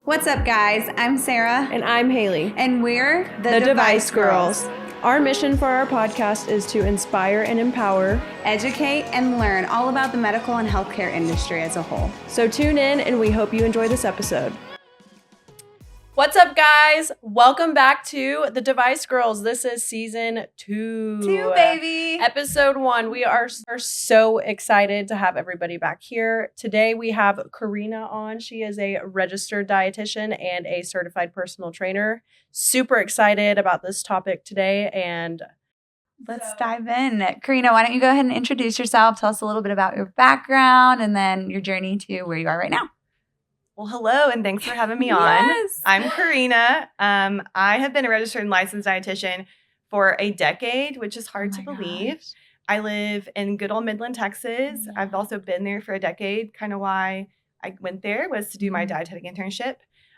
What's up, guys? I'm Sarah. And I'm Haley. And we're the Device Girls. Our mission for our podcast is to inspire and empower, educate, and learn all about the medical and healthcare industry as a whole. So tune in, and we hope you enjoy this episode. What's up, guys? Welcome back to the Device Girls. This is season 2. 2, baby. Episode 1. We are so excited to have everybody back here. Today we have Karina on. She is a registered dietitian and a certified personal trainer. Super excited about this topic today. And let's dive in. Karina, why don't you go ahead and introduce yourself? Tell us a little bit about your background and then your journey to where you are right now. Well, hello, and thanks for having me on. Yes. I'm Karina. I have been a registered and licensed dietitian for a decade, which is hard to believe. Gosh. I live in good old Midland, Texas. Yeah. I've also been there for a decade. Kind of why I went there was to do my dietetic internship.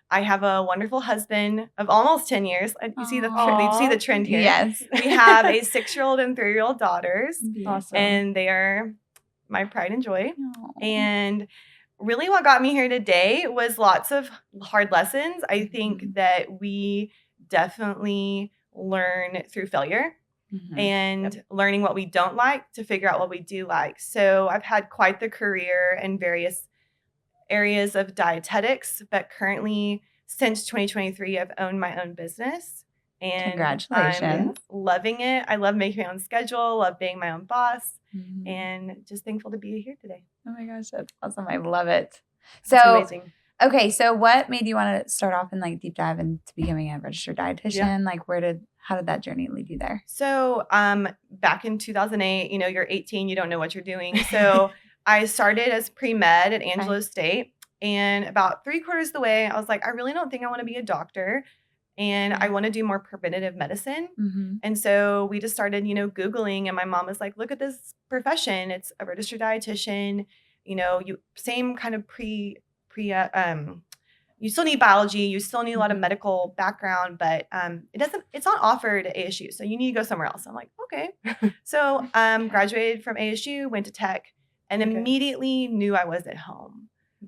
I have a wonderful husband of almost 10 years. You see the trend here. Yes. We have a 6-year-old and 3-year-old daughters, awesome. and they are my pride and joy. Aw. And really what got me here today was lots of hard lessons. I think that we definitely learn through failure and learning what we don't like to figure out what we do like. So I've had quite the career in various areas of dietetics, but currently since 2023, I've owned my own business. And Congratulations. I'm loving it. I love making my own schedule, love being my own boss, and just thankful to be here today. Oh my gosh, that's awesome. I love it. It's So, amazing. okay, so what made you want to start off and deep dive into becoming a registered dietitian? Yeah. How did that journey lead you there? So back in 2008, you're 18, you don't know what you're doing. So I started as pre-med at Angelo State. And about 3/4 of the way, I was like, I really don't think I want to be a doctor. And I want to do more preventative medicine. And so we just started, Googling. And my mom was like, look at this profession. It's a registered dietitian. Same kind of you still need biology. You still need a lot of medical background, but it's not offered at ASU. So you need to go somewhere else. I'm like, okay. So graduated from ASU, went to tech, and immediately knew I was at home.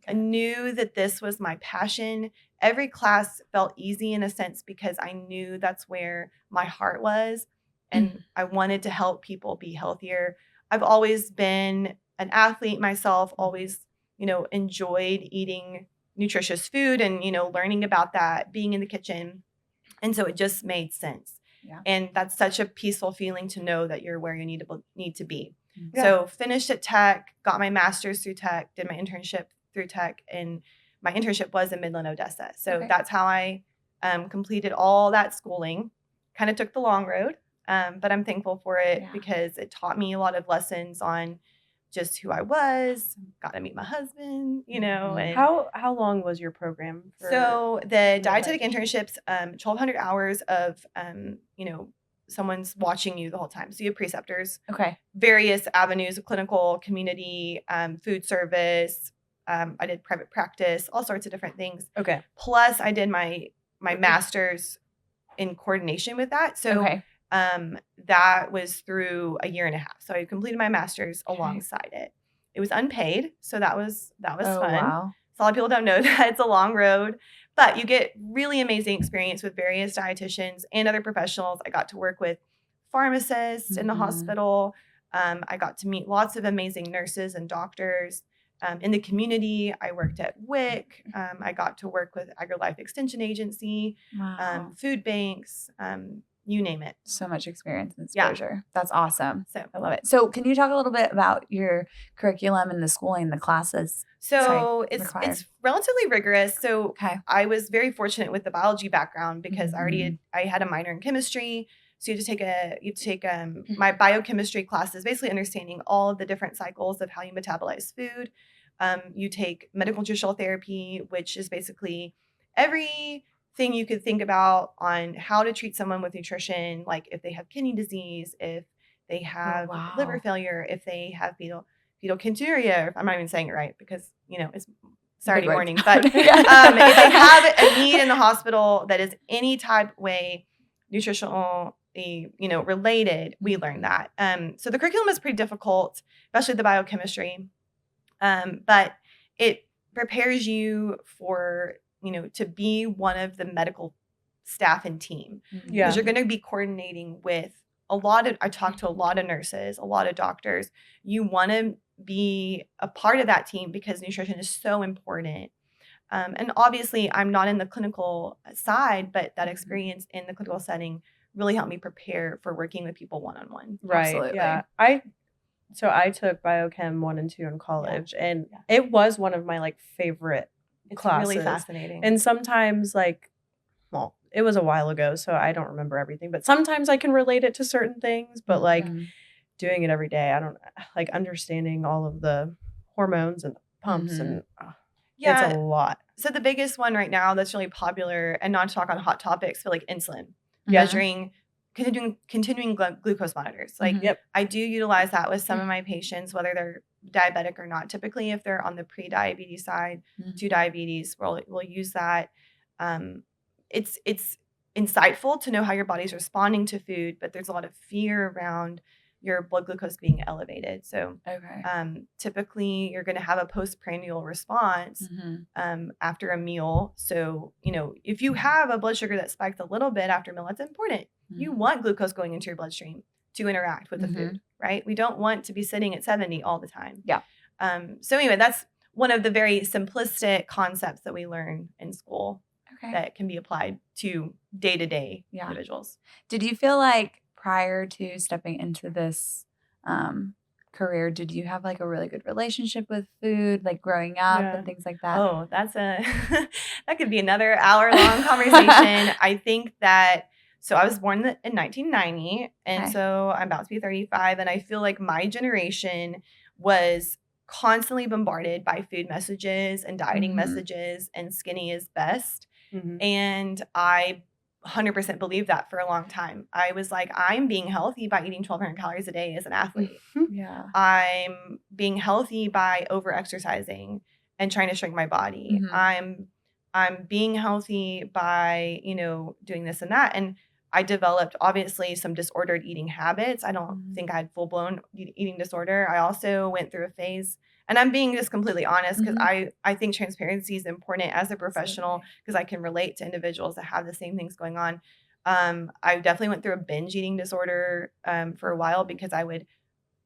I knew that this was my passion. Every class felt easy in a sense because I knew that's where my heart was. And I wanted to help people be healthier. I've always been an athlete myself, always, enjoyed eating nutritious food and, learning about that, being in the kitchen. And so it just made sense. Yeah. And that's such a peaceful feeling to know that you're where you need to be. Yeah. So finished at tech, got my master's through tech, did my internship through tech, and my internship was in Midland, Odessa. So that's how I completed all that schooling. Kind of took the long road, but I'm thankful for it because it taught me a lot of lessons on just who I was, got to meet my husband, And How long was your program? So the dietetic internships, 1,200 hours of, someone's watching you the whole time. So you have preceptors, various avenues of clinical, community, food service. I did private practice, all sorts of different things. Okay. Plus I did my master's in coordination with that. So that was through a year and a half. So I completed my master's alongside it. It was unpaid. So that was fun. Wow. So a lot of people don't know that it's a long road, but you get really amazing experience with various dietitians and other professionals. I got to work with pharmacists in the hospital. I got to meet lots of amazing nurses and doctors. In the community, I worked at WIC. I got to work with AgriLife Extension Agency, food banks, you name it. So much experience and exposure. Yeah. That's awesome. So I love it. So can you talk a little bit about your curriculum and the schooling, the classes? So it's relatively rigorous. So I was very fortunate with the biology background because I had a minor in chemistry. So you have to take my biochemistry classes, basically understanding all of the different cycles of how you metabolize food. You take medical nutritional therapy, which is basically everything you could think about on how to treat someone with nutrition, like if they have kidney disease, if they have liver failure, if they have fetal ketonuria. I'm not even saying it right because, it's Saturday morning. But if they have a need in the hospital that is any type way nutritional related, we learn that. So the curriculum is pretty difficult, especially the biochemistry. But it prepares you for to be one of the medical staff and team. Because you're going to be coordinating with I talked to a lot of nurses, a lot of doctors. You want to be a part of that team because nutrition is so important. And obviously, I'm not in the clinical side, but that experience in the clinical setting really helped me prepare for working with people one-on-one. Right. Absolutely. Yeah. I took biochem 1 and 2 in college, and it was one of my like favorite classes. Really fascinating. And sometimes it was a while ago, so I don't remember everything, but sometimes I can relate it to certain things, but like doing it every day, I don't like understanding all of the hormones and pumps and it's a lot. So the biggest one right now that's really popular, and not to talk on hot topics, but like insulin, continuing glucose monitors. Like I do utilize that with some of my patients, whether they're diabetic or not. Typically, if they're on the pre-diabetes side to diabetes, we'll use that. It's insightful to know how your body's responding to food, but there's a lot of fear around your blood glucose being elevated. So typically you're going to have a postprandial response after a meal. So, if you have a blood sugar that spiked a little bit after a meal, that's important. You want glucose going into your bloodstream to interact with the food, right? We don't want to be sitting at 70 all the time. Yeah. So anyway, that's one of the very simplistic concepts that we learn in school that can be applied to day-to-day individuals. Did you feel like prior to stepping into this career, did you have like a really good relationship with food, like growing up and things like that? Oh, that could be another hour-long conversation. I think that, so I was born in 1990, and so I'm about to be 35, and I feel like my generation was constantly bombarded by food messages and dieting messages and skinny is best. And I 100% believed that for a long time. I was like, I'm being healthy by eating 1,200 calories a day as an athlete. I'm being healthy by over exercising and trying to shrink my body. I'm being healthy by, doing this and that. And I developed obviously some disordered eating habits. I don't think I had full blown eating disorder. I also went through a phase, and I'm being just completely honest because I think transparency is important as a professional because I can relate to individuals that have the same things going on. I definitely went through a binge eating disorder for a while because I would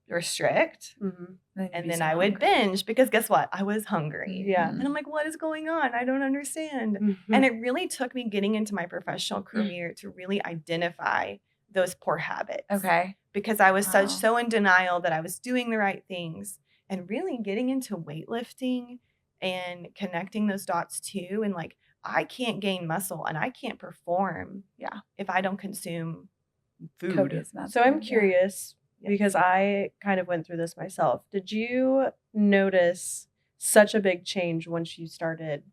restrict and then I would binge because guess what? I was hungry. And I'm like, what is going on? I don't understand. And it really took me getting into my professional career to really identify those poor habits. Because I was so in denial that I was doing the right things. And really getting into weightlifting and connecting those dots too. And like, I can't gain muscle and I can't perform if I don't consume food. So I'm curious because I kind of went through this myself. Did you notice such a big change once you started,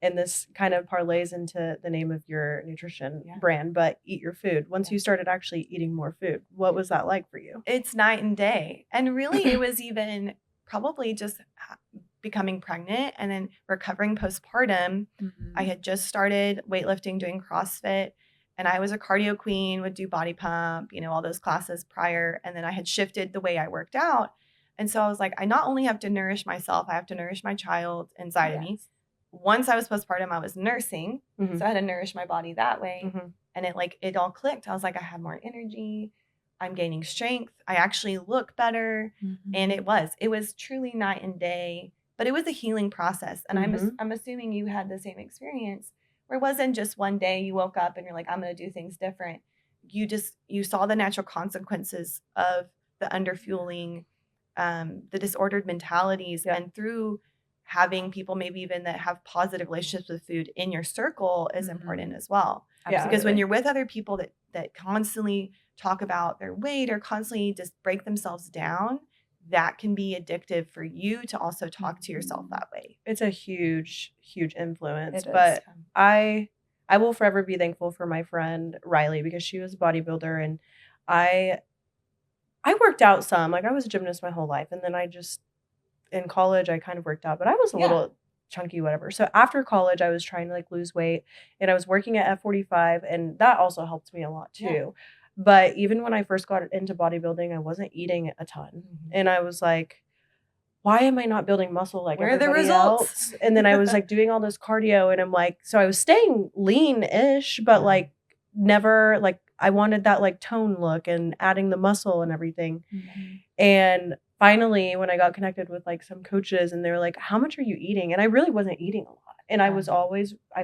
and this kind of parlays into the name of your nutrition brand, but Eat Your Food. Once you started actually eating more food, what was that like for you? It's night and day. And really it was even probably just becoming pregnant and then recovering postpartum. I had just started weightlifting, doing CrossFit, and I was a cardio queen, would do body pump, all those classes prior. And then I had shifted the way I worked out. And so I was like, I not only have to nourish myself, I have to nourish my child inside of me. Once I was postpartum, I was nursing. So I had to nourish my body that way. And it all clicked. I was like, I have more energy. I'm gaining strength. I actually look better. And it was truly night and day, but it was a healing process. And I'm assuming you had the same experience where it wasn't just one day you woke up and you're like, I'm going to do things different. You saw the natural consequences of the underfueling, the disordered mentalities, and through having people maybe even that have positive relationships with food in your circle is important as well. Because when you're with other people that constantly talk about their weight or constantly just break themselves down, that can be addictive for you to also talk to yourself that way. It's a huge, huge influence. But I will forever be thankful for my friend Riley because she was a bodybuilder, and I worked out some. Like I was a gymnast my whole life, and then in college I kind of worked out, but I was a little chunky, whatever. So after college I was trying to lose weight, and I was working at F45, and that also helped me a lot too. But even when I first got into bodybuilding, I wasn't eating a ton. And I was like, why am I not building muscle like Where are the everybody results? else? And then I was like doing all this cardio, and I'm like, so I was staying lean-ish, but like never like I wanted that like tone look and adding the muscle and everything. And finally, when I got connected with like some coaches, and they were like, how much are you eating? And I really wasn't eating a lot. And I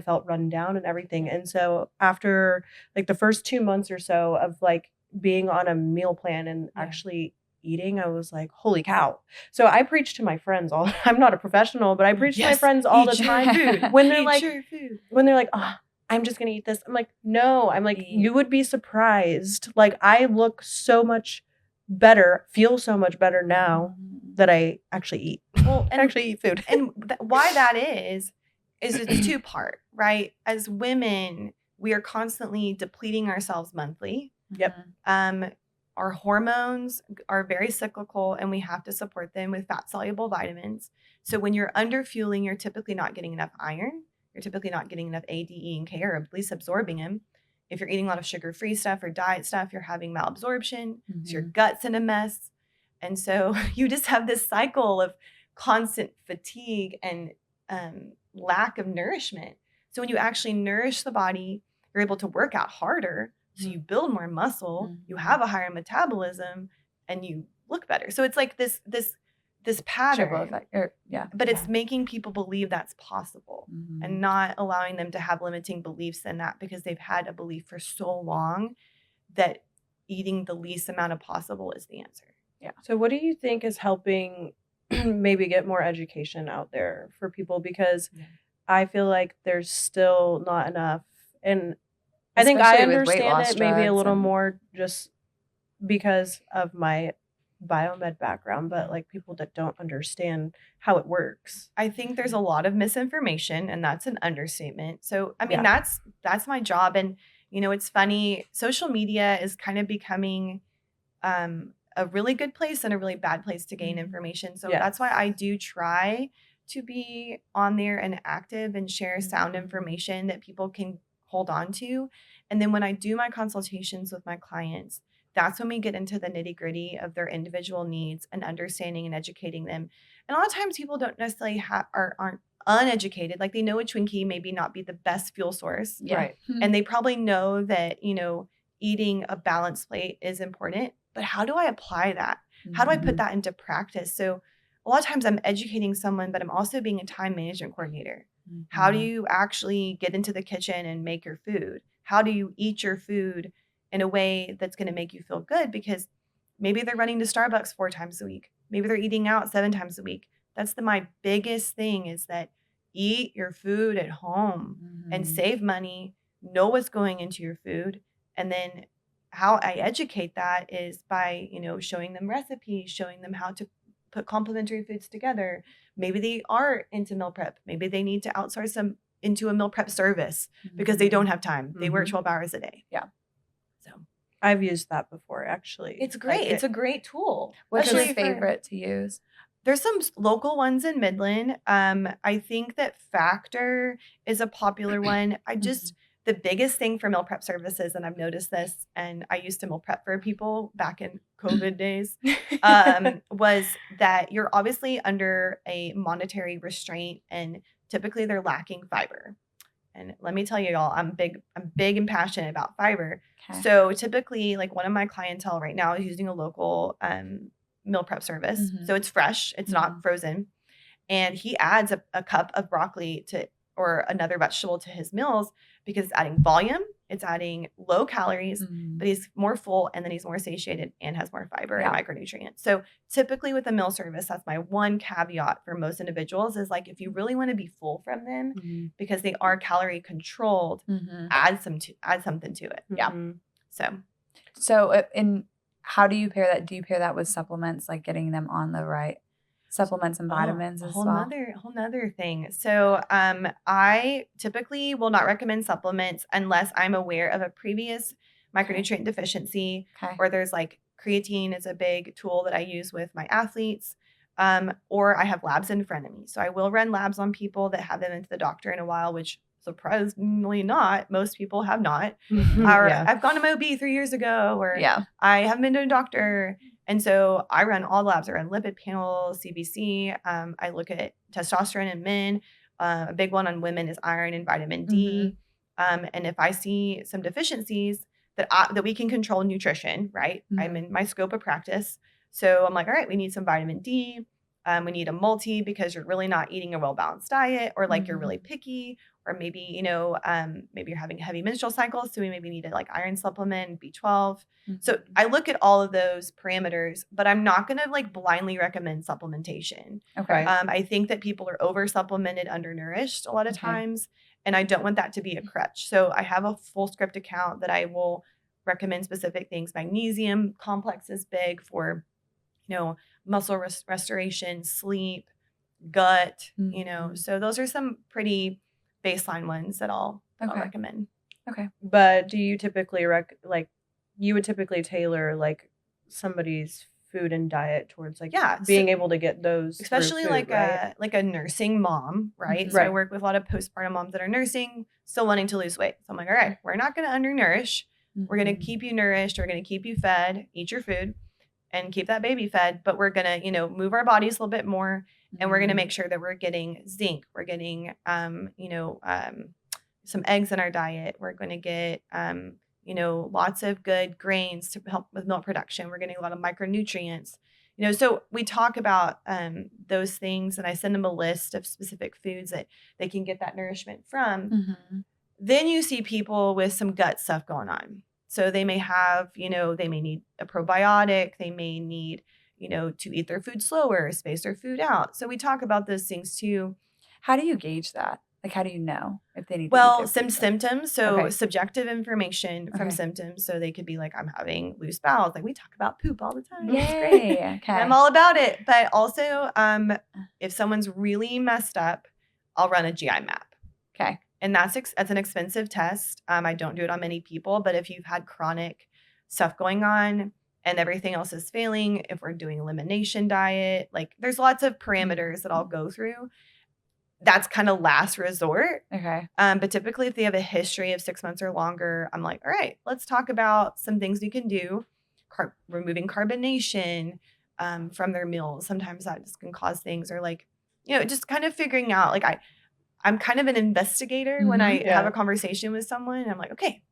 felt run down and everything. And so after like the first 2 months or so of like being on a meal plan and actually eating, I was like, holy cow. So I preach to my friends I'm not a professional, but I preach to my friends all the time food. when they're like, oh, I'm just going to eat this. I'm like, no, I'm like, you would be surprised. Like I look so much better, feel so much better now that I actually eat. Well, and actually eat food. And why that is it's two-part, right? As women, we are constantly depleting ourselves monthly. Yep. Our hormones are very cyclical, and we have to support them with fat-soluble vitamins. So when you're underfueling, you're typically not getting enough iron. You're typically not getting enough A, D, E, and K, or at least absorbing them. If you're eating a lot of sugar-free stuff or diet stuff, you're having malabsorption. So your gut's in a mess. And so you just have this cycle of constant fatigue and lack of nourishment. So when you actually nourish the body, you're able to work out harder. So you build more muscle, you have a higher metabolism, and you look better. So it's like this pattern. But it's making people believe that's possible and not allowing them to have limiting beliefs in that, because they've had a belief for so long that eating the least amount of possible is the answer. Yeah. So what do you think is helping maybe get more education out there for people? Because I feel like there's still not enough. And I think I understand it maybe a little more just because of my biomed background, but like people that don't understand how it works. I think there's a lot of misinformation, and that's an understatement. So, I mean, that's my job. And, you know, it's funny. Social media is kind of becoming a really good place and a really bad place to gain information. So that's why I do try to be on there and active and share sound information that people can hold on to. And then when I do my consultations with my clients, that's when we get into the nitty-gritty of their individual needs and understanding and educating them. And a lot of times people don't necessarily aren't uneducated. Like they know a Twinkie maybe not be the best fuel source. Right. And they probably know that, you know, eating a balanced plate is important. But how do I apply that? How do I put that into practice? So a lot of times I'm educating someone, but I'm also being a time management coordinator. How do you actually get into the kitchen and make your food? How do you eat your food in a way that's going to make you feel good? Because maybe they're running to Starbucks 4 times a week. Maybe they're eating out 7 times a week. That's my biggest thing, is that eat your food at home and save money, know what's going into your food. And then how I educate that is by, you know, showing them recipes, showing them how to put complementary foods together. Maybe they are into meal prep. Maybe they need to outsource them into a meal prep service because they don't have time. They work 12 hours a day. Yeah. So I've used that before, actually. It's great. It's a great tool. What's your favorite to use? There's some local ones in Midland. I think that Factor is a popular one. The biggest thing for meal prep services, and I've noticed this, and I used to meal prep for people back in COVID days, was that you're obviously under a monetary restraint, and typically they're lacking fiber. And let me tell you, y'all, I'm big and passionate about fiber. Okay. So typically, like one of my clientele right now is using a local meal prep service. So it's fresh, it's not frozen. And he adds a cup of broccoli or another vegetable to his meals because it's adding volume, it's adding low calories, but he's more full, and then he's more satiated and has more fiber and micronutrients. So typically with a meal service, that's my one caveat for most individuals, is like, if you really want to be full from them because they are calorie controlled, add something to it. Yeah. So how do you pair that? Do you pair that with supplements, like getting them on the right supplements and vitamins as well? Whole nother thing. So I typically will not recommend supplements unless I'm aware of a previous micronutrient deficiency, or there's like creatine is a big tool that I use with my athletes, or I have labs in front of me. So I will run labs on people that haven't been to the doctor in a while, which surprisingly not. Most people have not. Or I've gone to my OB 3 years ago, or I haven't been to a doctor. And so I run all the labs. I run lipid panel, CBC. I look at testosterone in men. A big one on women is iron and vitamin D. And if I see some deficiencies that we can control nutrition, right? I'm in my scope of practice. So I'm like, all right, we need some vitamin D. We need a multi because you're really not eating a well-balanced diet, or like you're really picky, or maybe, maybe you're having heavy menstrual cycles. So we maybe need a like iron supplement, B12. So I look at all of those parameters, but I'm not going to like blindly recommend supplementation. Okay. I think that people are over supplemented, undernourished a lot of times, and I don't want that to be a crutch. So I have a full script account that I will recommend specific things. Magnesium complex is big for, muscle restoration, sleep, gut, so those are some pretty baseline ones that I'll recommend. Okay. But do you typically you would typically tailor like somebody's food and diet towards like being able to get those, especially food, like right? a nursing mom, right? So I work with a lot of postpartum moms that are nursing, still wanting to lose weight. So I'm like, all right, we're not going to undernourish. We're going to keep you nourished. We're going to keep you fed, eat your food, and keep that baby fed. But we're going to, move our bodies a little bit more, and we're going to make sure that we're getting zinc. We're getting, some eggs in our diet. We're going to get, lots of good grains to help with milk production. We're getting a lot of micronutrients. So we talk about those things, and I send them a list of specific foods that they can get that nourishment from. Then you see people with some gut stuff going on. So they may have, they may need a probiotic. They may need, to eat their food slower, space their food out. So we talk about those things too. How do you gauge that? Like, how do you know if they need to eat their some food symptoms. So subjective information from symptoms. So they could be like, I'm having loose bowels. Like we talk about poop all the time. Yay. It's great. Okay. I'm all about it. But also, if someone's really messed up, I'll run a GI map. Okay. And that's an expensive test. I don't do it on many people, but if you've had chronic stuff going on and everything else is failing, if we're doing elimination diet, like there's lots of parameters that I'll go through. That's kind of last resort. Okay. But typically if they have a history of 6 months or longer, I'm like, all right, let's talk about some things we can do. Removing carbonation from their meals. Sometimes that just can cause things, or like, just kind of figuring out, like I'm kind of an investigator when I have a conversation with someone. I'm like, okay,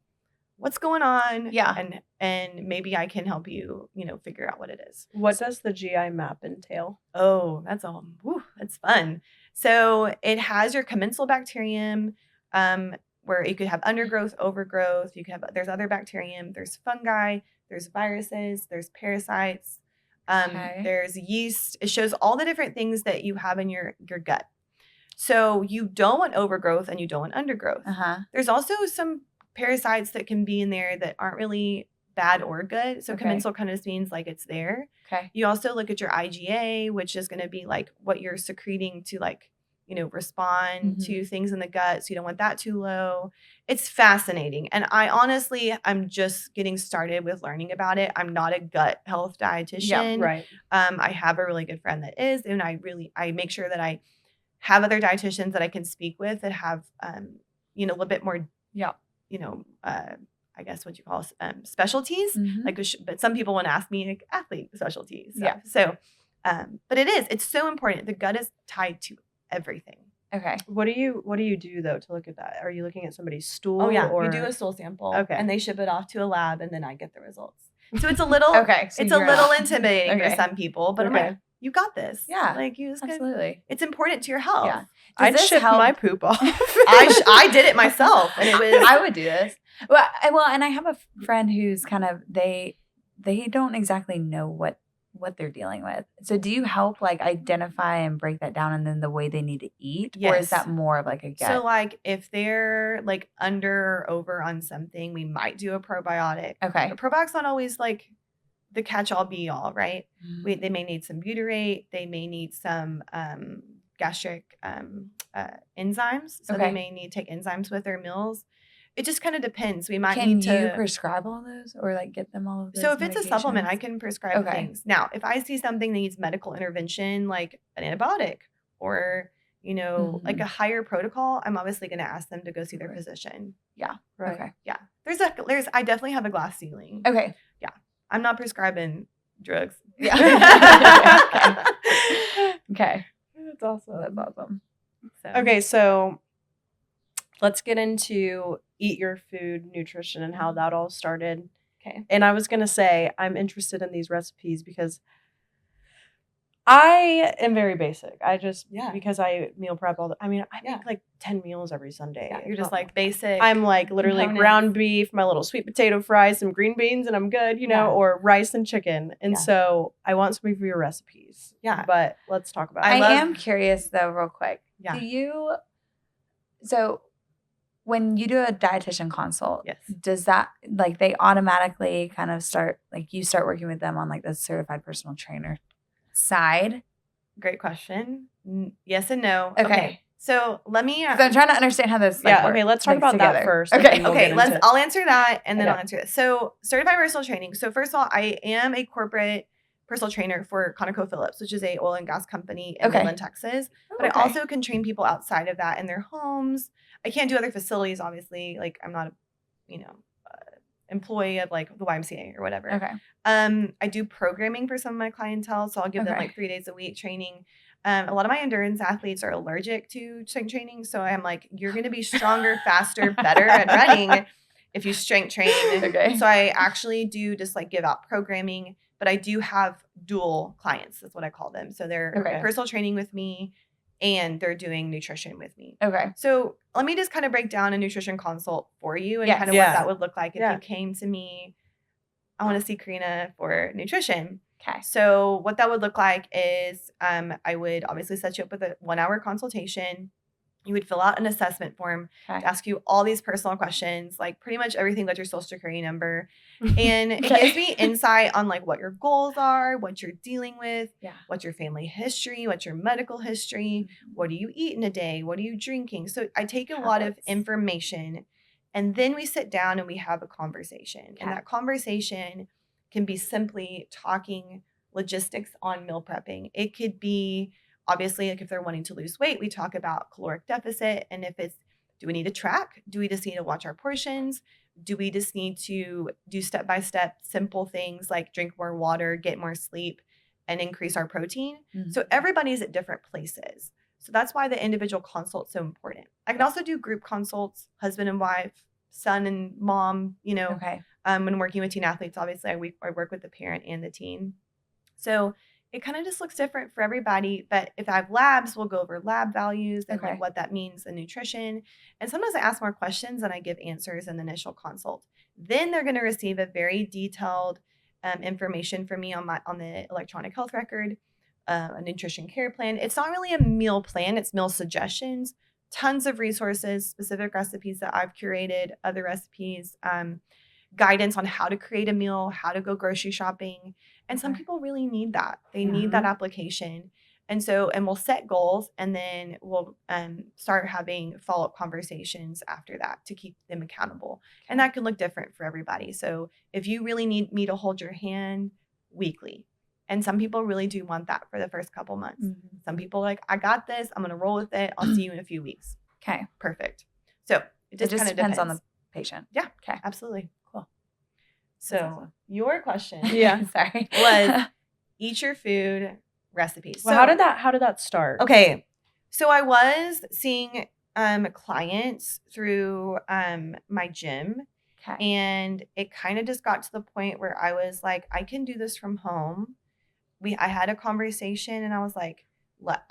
what's going on? Yeah. And maybe I can help you, figure out what it is. What does the GI map entail? Oh, that's fun. So it has your commensal bacterium, where you could have undergrowth, overgrowth. There's other bacterium, there's fungi, there's viruses, there's parasites, there's yeast. It shows all the different things that you have in your gut. So you don't want overgrowth and you don't want undergrowth. There's also some parasites that can be in there that aren't really bad or good. So commensal kind of means like it's there. Okay. You also look at your IgA, which is going to be like what you're secreting to like, respond to things in the gut. So you don't want that too low. It's fascinating. And I'm just getting started with learning about it. I'm not a gut health dietitian. Yeah, right. I have a really good friend that is, and I make sure that I have other dietitians that I can speak with that have, a little bit more, I guess what you call specialties. But some people want to ask me like athlete specialties. Yeah. So, but it's so important. The gut is tied to everything. Okay. What do you do though to look at that? Are you looking at somebody's stool? Oh yeah, or... we do a stool sample. Okay. And they ship it off to a lab, and then I get the results. So it's a little So it's a little intimidating for some people, but I'm Okay. like, you got this. Yeah. Like you just Absolutely. it's important to your health. Yeah. I'd ship my poop off. I did it myself, and it was. I would do this. Well, and I have a friend who's kind of they don't exactly know what they're dealing with. So do you help like identify and break that down, and then the way they need to eat, or is that more of like a gut? So like if they're like under or over on something, we might do a probiotic. Okay. But probiotic's not always like the catch-all be-all, right? They may need some butyrate. They may need some gastric enzymes. So they may need to take enzymes with their meals. It just kind of depends. We might need to. Can you prescribe all those, or like get them all of those? So if it's a supplement, I can prescribe things. Now, if I see something that needs medical intervention, like an antibiotic or like a higher protocol, I'm obviously going to ask them to go see their physician. Yeah. Right. Okay. Yeah. I definitely have a glass ceiling. Okay. Yeah. I'm not prescribing drugs. Yeah. Okay. That's awesome. That's awesome. Okay, so let's get into eat your food, nutrition, and how that all started. Okay. And I was going to say, I'm interested in these recipes because I am very basic. Because I meal prep I make like 10 meals every Sunday. Yeah, you're just like basic. I'm like literally components. ground beef, my little sweet potato fries, some green beans, and I'm good, or rice and chicken. And so I want some of your recipes. Yeah. But let's talk about it. I am curious though, real quick. Yeah. So when you do a dietitian consult, yes, does that like they automatically kind of start like you start working with them on like the certified personal trainer side? Great question. Yes and no. Okay. So let me. So I'm trying to understand how this. Like, okay. Let's talk about together. that first. Okay. I'll answer that and then I'll answer this. So certified personal training. So first of all, I am a corporate personal trainer for ConocoPhillips, which is a oil and got company in Midland, Texas. But I also can train people outside of that in their homes. I can't do other facilities, obviously. Like I'm not a, employee of like the YMCA or whatever. Okay. I do programming for some of my clientele, so I'll give them like 3 days a week training. A lot of my endurance athletes are allergic to strength training, so I'm like, you're going to be stronger, faster, better at running if you strength train. Okay. So I actually do just like give out programming, but I do have dual clients. That's what I call them. So they're personal training with me and they're doing nutrition with me. Okay. So let me just kind of break down a nutrition consult for you and kind of what that would look like if you came to me. I want to see Karina for nutrition. Okay. So what that would look like is I would obviously set you up with a 1-hour consultation. You would fill out an assessment form to ask you all these personal questions, like pretty much everything but your social security number. And it gives me insight on like what your goals are, what you're dealing with, what's your family history, what's your medical history, what do you eat in a day, what are you drinking? So I take a lot of information and then we sit down and we have a conversation. And that conversation can be simply talking logistics on meal prepping. It could be obviously, like if they're wanting to lose weight, we talk about caloric deficit. And if it's, do we need to track? Do we just need to watch our portions? Do we just need to do step-by-step simple things like drink more water, get more sleep, and increase our protein? Mm-hmm. So everybody's at different places. So that's why the individual consult is so important. I can also do group consults, husband and wife, son and mom, when working with teen athletes, obviously I work with the parent and the teen. So it kind of just looks different for everybody. But if I have labs, we'll go over lab values and like what that means in nutrition. And sometimes I ask more questions than I give answers in the initial consult. Then they're going to receive a very detailed information from me on the electronic health record, a nutrition care plan. It's not really a meal plan. It's meal suggestions, tons of resources, specific recipes that I've curated, other recipes, guidance on how to create a meal, how to go grocery shopping. And some people really need that. They need that application. And we'll set goals and then we'll start having follow-up conversations after that to keep them accountable. And that can look different for everybody. So if you really need me to hold your hand weekly, and some people really do want that for the first couple months. Mm-hmm. Some people are like, I got this. I'm going to roll with it. I'll see you in a few weeks. Okay. Perfect. So it just kind of depends on the patient. Yeah. Okay. Absolutely. Cool. So your question sorry. was eat your food recipes. Well, how did that start? Okay. So I was seeing clients through my gym. Okay. And it kind of just got to the point where I was like, I can do this from home. I had a conversation and I was like,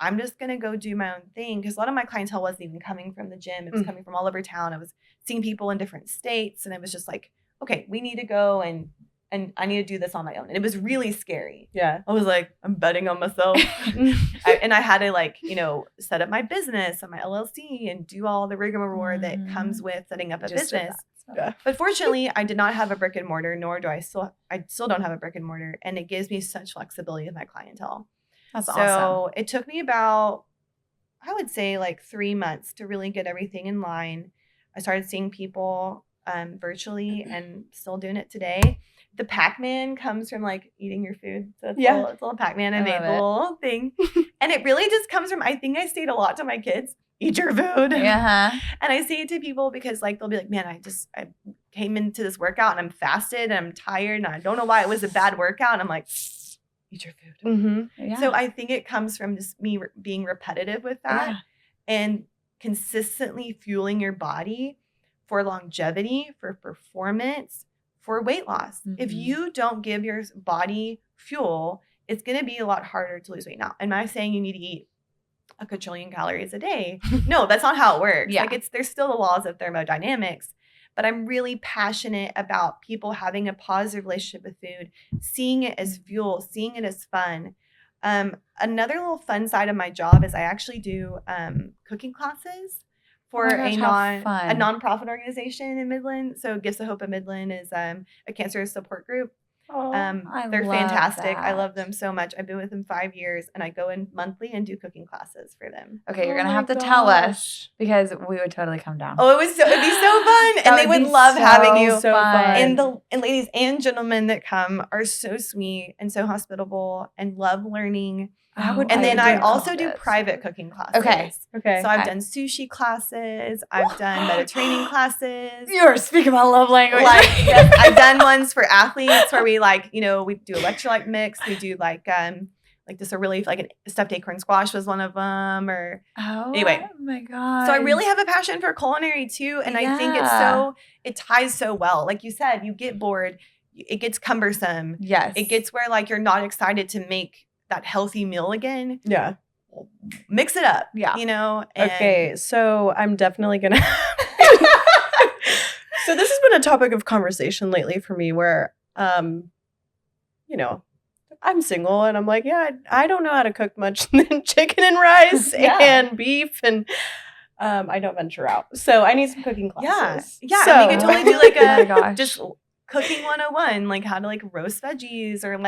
I'm just going to go do my own thing. Because a lot of my clientele wasn't even coming from the gym. It was coming from all over town. I was seeing people in different states. And it was just like, okay, we need to go and I need to do this on my own. And it was really scary. Yeah. I was like, I'm betting on myself. And I had to set up my business and my LLC and do all the rigmarole that comes with setting up a business. Yeah. But fortunately, I did not have a brick and mortar, nor do I still don't have a brick and mortar. And it gives me such flexibility with my clientele. That's awesome. So it took me about, I would say 3 months to really get everything in line. I started seeing people virtually and still doing it today. The Pac-Man comes from eating your food. So it's a little Pac-Man. I made the little thing. And it really just comes from, I think I stayed a lot to my kids. Eat your food. Yeah. And I say it to people because they'll be like, man, I came into this workout and I'm fasted and I'm tired and I don't know why it was a bad workout. And I'm like, eat your food. Mm-hmm. Yeah. So I think it comes from just me being repetitive with that and consistently fueling your body for longevity, for performance, for weight loss. If you don't give your body fuel, it's going to be a lot harder to lose weight. Now, am I saying you need to eat a quadrillion calories a day? No, that's not how it works. Yeah. Like there's still the laws of thermodynamics, but I'm really passionate about people having a positive relationship with food, seeing it as fuel, seeing it as fun. Another little fun side of my job is I actually do cooking classes for a nonprofit organization in Midland. So Gifts of Hope in Midland is a cancer support group. They're fantastic. I love them so much. I've been with them 5 years and I go in monthly and do cooking classes for them. Okay, you're gonna have to tell us because we would totally come down. Oh, it'd be so fun. And they would love having you. So fun. And ladies and gentlemen that come are so sweet and so hospitable and love learning. And then I also do private cooking classes. Okay. So I've done sushi classes. I've done Mediterranean classes. You're speaking my love language. I've done ones for athletes where we we do electrolyte mix. We do just a really a stuffed acorn squash was one of them. Anyway. Oh my God. So I really have a passion for culinary too. And I think it ties so well. Like you said, you get bored. It gets cumbersome. Yes. It gets where you're not excited to make that healthy meal again. Yeah. Mix it up. Yeah. Okay. So I'm definitely going to. So this has been a topic of conversation lately for me where, I'm single and I'm like, I don't know how to cook much than chicken and rice and beef and I don't venture out. So I need some cooking classes. Yeah. So, and we could totally do oh my just cooking 101, how to roast veggies or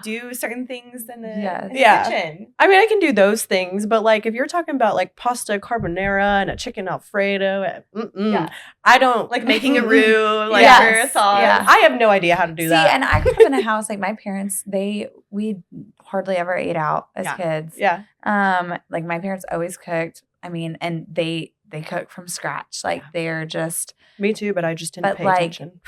do certain things in the kitchen. I mean, I can do those things, but if you're talking about pasta carbonara and a chicken Alfredo, I don't making a roux, for a sauce. Yeah. I have no idea how to do that. And I grew up in a house my parents, we hardly ever ate out as kids. Yeah. My parents always cooked. I mean, and they cook from scratch. They're just me too, but I just didn't pay attention.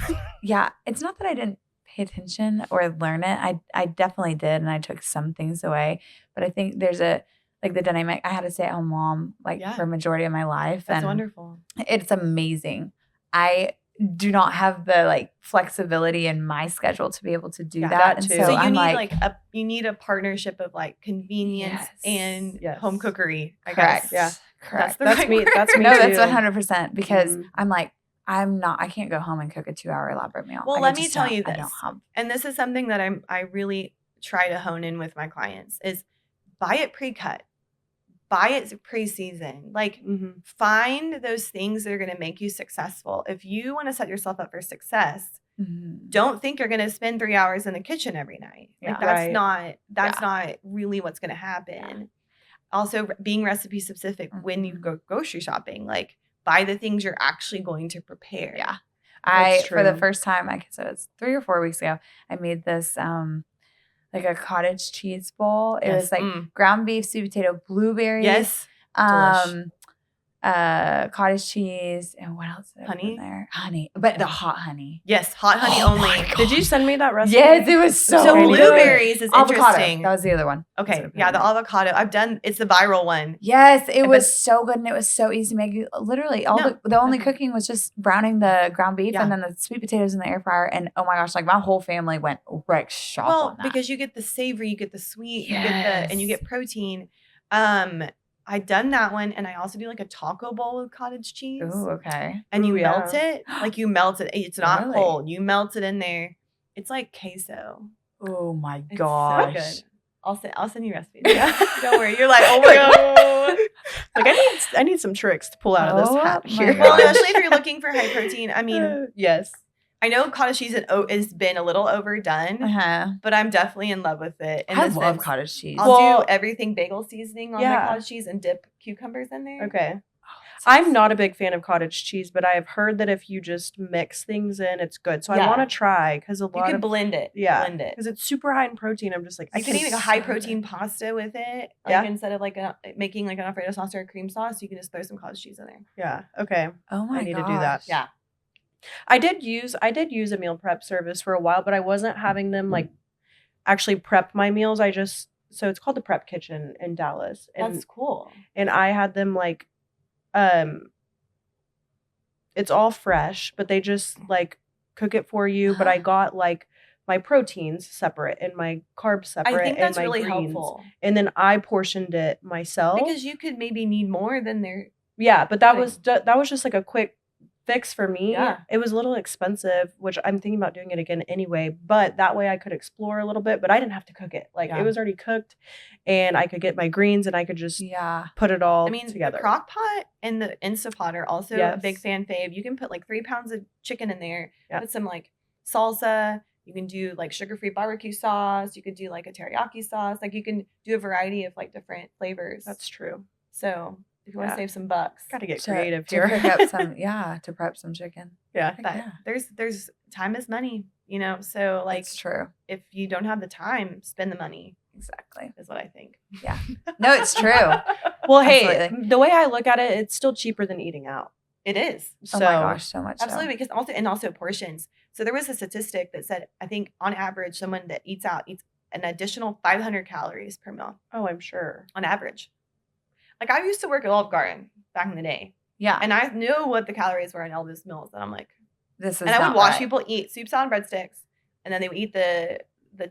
Yeah, it's not that I didn't pay attention or learn it. I definitely did, and I took some things away. But I think there's the dynamic. I had a stay-at-home mom for a majority of my life. That's wonderful. It's amazing. I do not have the flexibility in my schedule to be able to do that. And too. so you need a partnership of convenience and home cookery. I Correct. guess. Yeah. Correct. That's me. That's me. No, too. that's 100% because I can't go home and cook a 2-hour elaborate meal. Well, let me tell you this. And this is something that I really try to hone in with my clients is buy it pre-cut. Buy it pre-seasoned. Find those things that are going to make you successful. If you want to set yourself up for success, don't think you're going to spend 3 hours in the kitchen every night. That's not really what's going to happen. Yeah. Also, being recipe specific when you go grocery shopping, buy the things you're actually going to prepare. Yeah. For the first time, so it was 3 or 4 weeks ago, I made this a cottage cheese bowl. It was ground beef, sweet potato, blueberries. Yes. Cottage cheese, and what else? Honey in there, honey, but the hot honey. Yes, hot honey only. Did you send me that recipe? Yes, it was so blueberries is avocado. Interesting. That was the other one. Okay, the avocado. It's the viral one. Yes, it was so good and it was so easy to make. Literally, the only cooking was just browning the ground beef and then the sweet potatoes in the air fryer. And oh my gosh, my whole family went wreck shop. Well, because you get the savory, you get the sweet, you get protein. I done that one, and I also do a taco bowl with cottage cheese. Oh, okay. And you melt it, you melt it. It's not cold. You melt it in there. It's like queso. Oh my gosh. So good. I'll send you recipes. Don't worry. You're oh my god. I need some tricks to pull out of this hat here. Well, especially if you're looking for high protein. I mean, yes. I know cottage cheese has been a little overdone, but I'm definitely in love with it. I love cottage cheese. I'll do everything bagel seasoning on my cottage cheese and dip cucumbers in there. Okay. I'm not a big fan of cottage cheese, but I have heard that if you just mix things in, it's good. So I want to try because you can blend it. Yeah, blend it because it's super high in protein. I'm just I can eat a high protein pasta with it. Instead of making an Alfredo sauce or a cream sauce, you can just throw some cottage cheese in there. Yeah. Okay. Oh my god. I need to do that. Yeah. I did use a meal prep service for a while, but I wasn't having them like actually prep my meals. So it's called the Prep Kitchen in Dallas. And That's cool. And I had them like it's all fresh, but they just like cook it for you. But I got like my proteins separate and my carbs separate. I think that's and my really greens. helpful. And then I portioned it myself. Because you could maybe need more than their. Yeah, but that was just like a quick fix for me. Yeah. It was a little expensive, which I'm thinking about doing it again anyway, but that way I could explore a little bit, but I didn't have to cook it. Like it was already cooked and I could get my greens and I could just put it all together. The crock pot and the Instapot are also a big fan fave. You can put like 3 pounds of chicken in there, put some like salsa. You can do like sugar-free barbecue sauce. You could do like a teriyaki sauce. Like you can do a variety of like different flavors. That's true. So if you want to save some bucks, got to get creative here. To cook up some, to prep some chicken. Yeah, there's time is money, you know. So like, it's true. If you don't have the time, spend the money. Exactly, is what I think. Yeah, no, it's true. Well, hey, the way I look at it, it's still cheaper than eating out. It is. So, oh my gosh, so much. Absolutely, because also portions. So there was a statistic that said, I think on average, someone that eats out eats an additional 500 calories per meal. Oh, I'm sure. On average. Like I used to work at Olive Garden back in the day. Yeah. And I knew what the calories were in all those meals. And I'm like, this is and I would watch people eat soup, salad, and breadsticks. And then they would eat the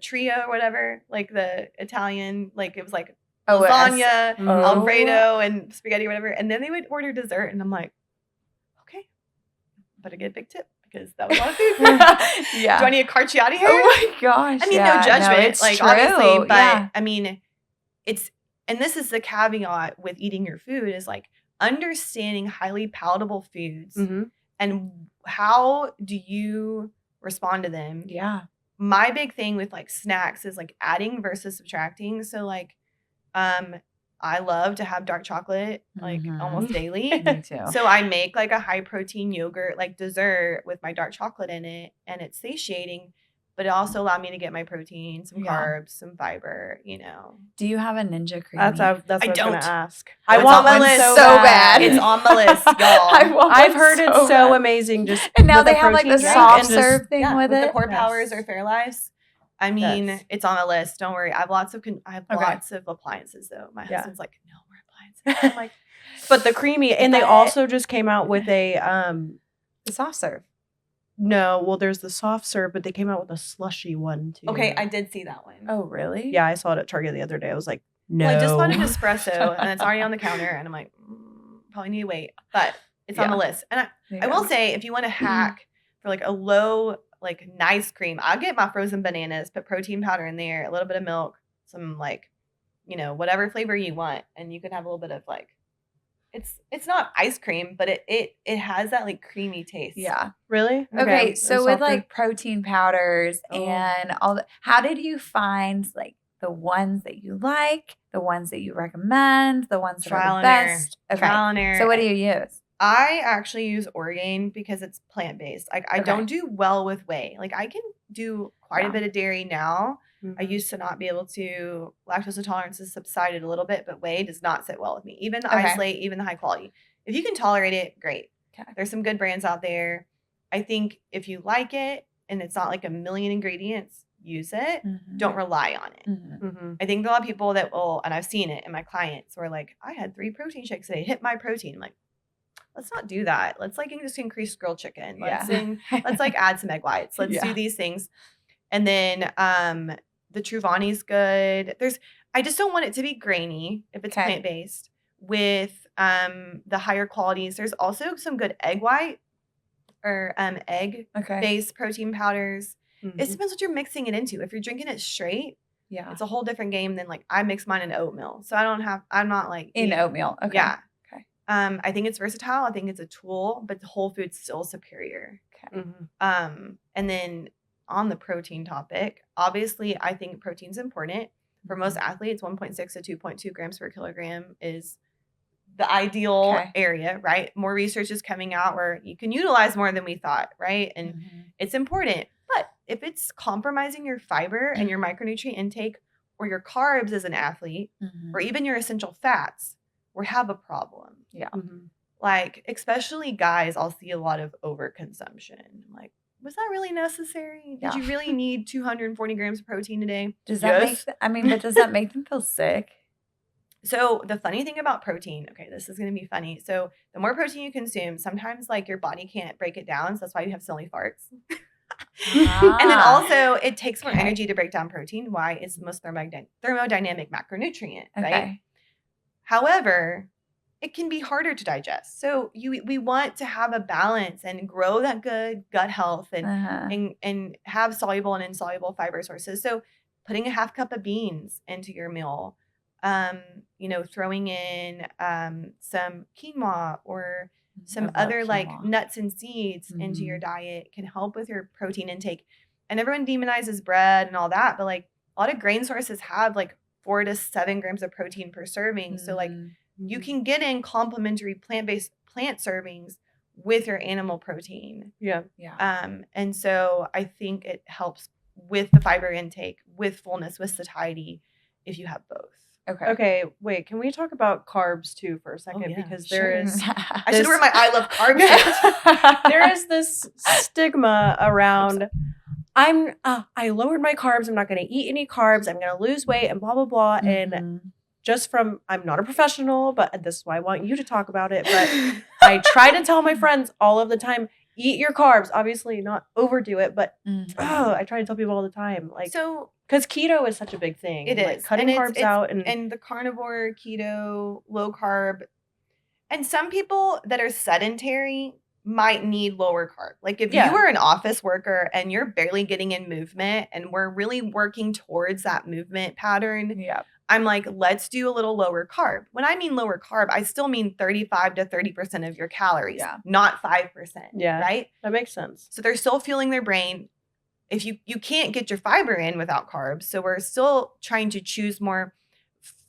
trio or whatever, like the Italian, like it was like lasagna, Alfredo, and spaghetti or whatever. And then they would order dessert. And I'm like, okay, better get a big tip because that was a lot of food. Yeah. Do I need a carciati here? Oh my gosh. I mean, no judgment. No, it's like true. Obviously, but I mean, and this is the caveat with eating your food is like understanding highly palatable foods and how do you respond to them. Yeah. My big thing with like snacks is like adding versus subtracting. So like, I love to have dark chocolate like almost daily. Me too. So I make like a high protein yogurt like dessert with my dark chocolate in it, and it's satiating. But it also allowed me to get my protein, some carbs, some fiber, you know. Do you have a Ninja Creamy? That's what I was going to ask. I want my list so bad. It's on the list, y'all. I've heard it's so amazing. Just and now they have like the soft serve thing with it. The Core Powers or Fairlives. I mean, it's on the list. Don't worry. I have lots of appliances though. My husband's like, no more appliances. I'm like, but the creamy, and they also just came out with a the soft serve. No, well, there's the soft serve, but they came out with a slushy one too. Okay, I did see that one. Oh, really? Yeah, I saw it at Target the other day. I was like, no. Well, I just bought an espresso, and it's already on the counter, and I'm like, probably need to wait, but it's on the list. And I will say, if you want to hack for like a low, like nice cream, I'll get my frozen bananas, put protein powder in there, a little bit of milk, some like, you know, whatever flavor you want, and you can have a little bit of like. It's not ice cream, but it has that like creamy taste. Yeah. Really? Okay, so with like protein powders and all that, how did you find like the ones that you like, the ones that you recommend, the ones that are the best? Okay. Trial and error. So what do you use? I actually use Orgain because it's plant-based. I don't do well with whey. Like I can do quite a bit of dairy now. I used to not be able to. Lactose intolerance has subsided a little bit, but whey does not sit well with me. Even the isolate, even the high quality. If you can tolerate it, great. Okay. There's some good brands out there. I think if you like it and it's not like a million ingredients, use it. Don't rely on it. I think a lot of people that will, and I've seen it in my clients, who are like, I had 3 protein shakes today, hit my protein. I'm like, let's not do that. Let's like just increase grilled chicken. Let's like add some egg whites. Let's do these things. And then the Truvani's good. I just don't want it to be grainy if it's plant-based. With the higher qualities, there's also some good egg white or egg-based protein powders. It depends what you're mixing it into. If you're drinking it straight, it's a whole different game than like I mix mine in oatmeal. So I'm not like in oatmeal. Okay. Yeah. I think it's versatile. I think it's a tool, but the whole food's still superior. Okay. And then on the protein topic, obviously, I think protein's important. For most athletes, 1.6 to 2.2 grams per kilogram is the ideal area, right? More research is coming out where you can utilize more than we thought, right? And it's important. But if it's compromising your fiber and your micronutrient intake or your carbs as an athlete or even your essential fats, we have a problem. Yeah. like, especially guys, I'll see a lot of overconsumption. I'm like, was that really necessary? Did you really need 240 grams of protein a day? Does that but does that make them feel sick? So the funny thing about protein, okay, this is going to be funny. So the more protein you consume, sometimes like your body can't break it down. So that's why you have so many farts. And then also it takes more energy to break down protein. Why? It's the most thermodynamic macronutrient, right? However, it can be harder to digest. So we want to have a balance and grow that good gut health and have soluble and insoluble fiber sources. So putting a half cup of beans into your meal, throwing in some quinoa or some other like nuts and seeds into your diet can help with your protein intake. And everyone demonizes bread and all that, but like a lot of grain sources have like 4 to 7 grams of protein per serving. So like you can get in complementary plant servings with your animal protein. Yeah. And so I think it helps with the fiber intake, with fullness, with satiety, if you have both. Okay. Wait, can we talk about carbs too for a second? Because there is I should wear my I love carbs shirt. There is this stigma around I lowered my carbs, I'm not going to eat any carbs, I'm going to lose weight and blah blah blah. And just from, I'm not a professional, but this is why I want you to talk about it. But I try to tell my friends all of the time, eat your carbs. Obviously not overdo it, but I try to tell people all the time, like, so because keto is such a big thing. It like is cutting carbs out and the carnivore, keto, low carb, and some people that are sedentary might need lower carb. Like if you are an office worker and you're barely getting in movement, and we're really working towards that movement pattern. Yeah. I'm like, let's do a little lower carb. When I mean lower carb, I still mean 35 to 30% of your calories, not 5%. Yeah. Right? That makes sense. So they're still fueling their brain. If you can't get your fiber in without carbs, so we're still trying to choose more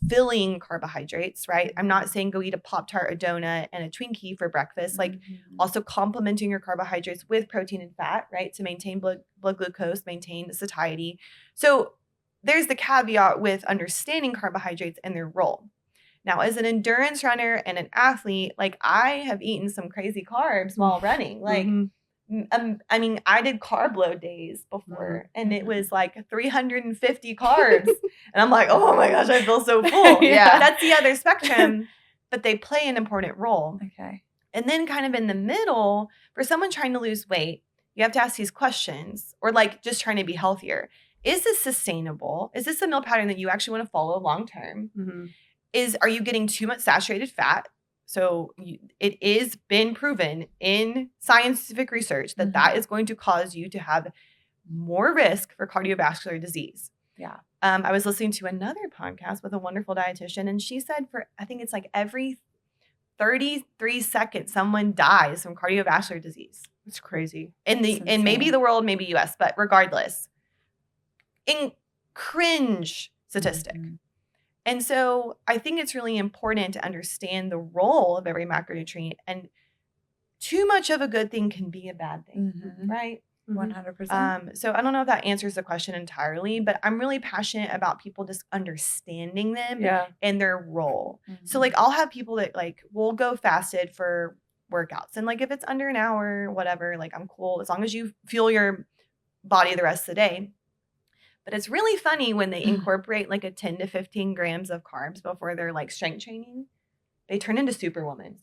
filling carbohydrates, right? I'm not saying go eat a Pop-Tart, a donut, and a Twinkie for breakfast. Like also complementing your carbohydrates with protein and fat, right? To maintain blood glucose, maintain the satiety. So there's the caveat with understanding carbohydrates and their role. Now, as an endurance runner and an athlete, like I have eaten some crazy carbs while running. Like, I mean, I did carb load days before, and it was like 350 carbs. And I'm like, oh my gosh, I feel so full. That's the other spectrum, but they play an important role. Okay. And then kind of in the middle, for someone trying to lose weight, you have to ask these questions, or like just trying to be healthier. Is this sustainable? Is this a meal pattern that you actually want to follow long term? Are you getting too much saturated fat? So it is been proven in scientific research that that is going to cause you to have more risk for cardiovascular disease. Yeah. I was listening to another podcast with a wonderful dietitian, and she said I think it's like every 33 seconds, someone dies from cardiovascular disease. It's crazy. In maybe the world, maybe US, but regardless, in cringe statistic. And so I think it's really important to understand the role of every macronutrient, and too much of a good thing can be a bad thing, right? 100%. So I don't know if that answers the question entirely, but I'm really passionate about people just understanding them and their role. So like I'll have people that like will go fasted for workouts, and like if it's under an hour, whatever, like I'm cool as long as you fuel your body the rest of the day. But it's really funny when they incorporate like a 10 to 15 grams of carbs before they're like strength training. They turn into Superman.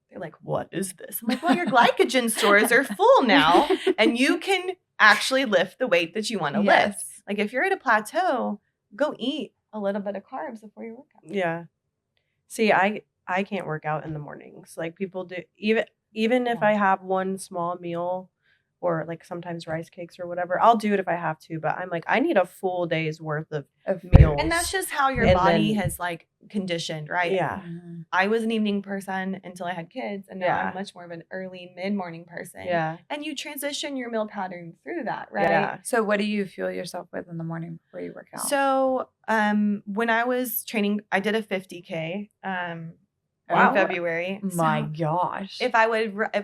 They're like, what is this? I'm like, well, your glycogen stores are full now, and you can actually lift the weight that you want to lift. Like if you're at a plateau, go eat a little bit of carbs before your workout. Yeah. See, I can't work out in the mornings. Like people do, even if I have one small meal, or like sometimes rice cakes or whatever, I'll do it if I have to. But I'm like, I need a full day's worth of meals. And that's just how your body has like conditioned, right? Yeah. I was an evening person until I had kids, and now I'm much more of an early mid-morning person. Yeah. And you transition your meal pattern through that, right? Yeah. So what do you fuel yourself with in the morning before you work out? So when I was training, I did a 50K. In February. My gosh. If I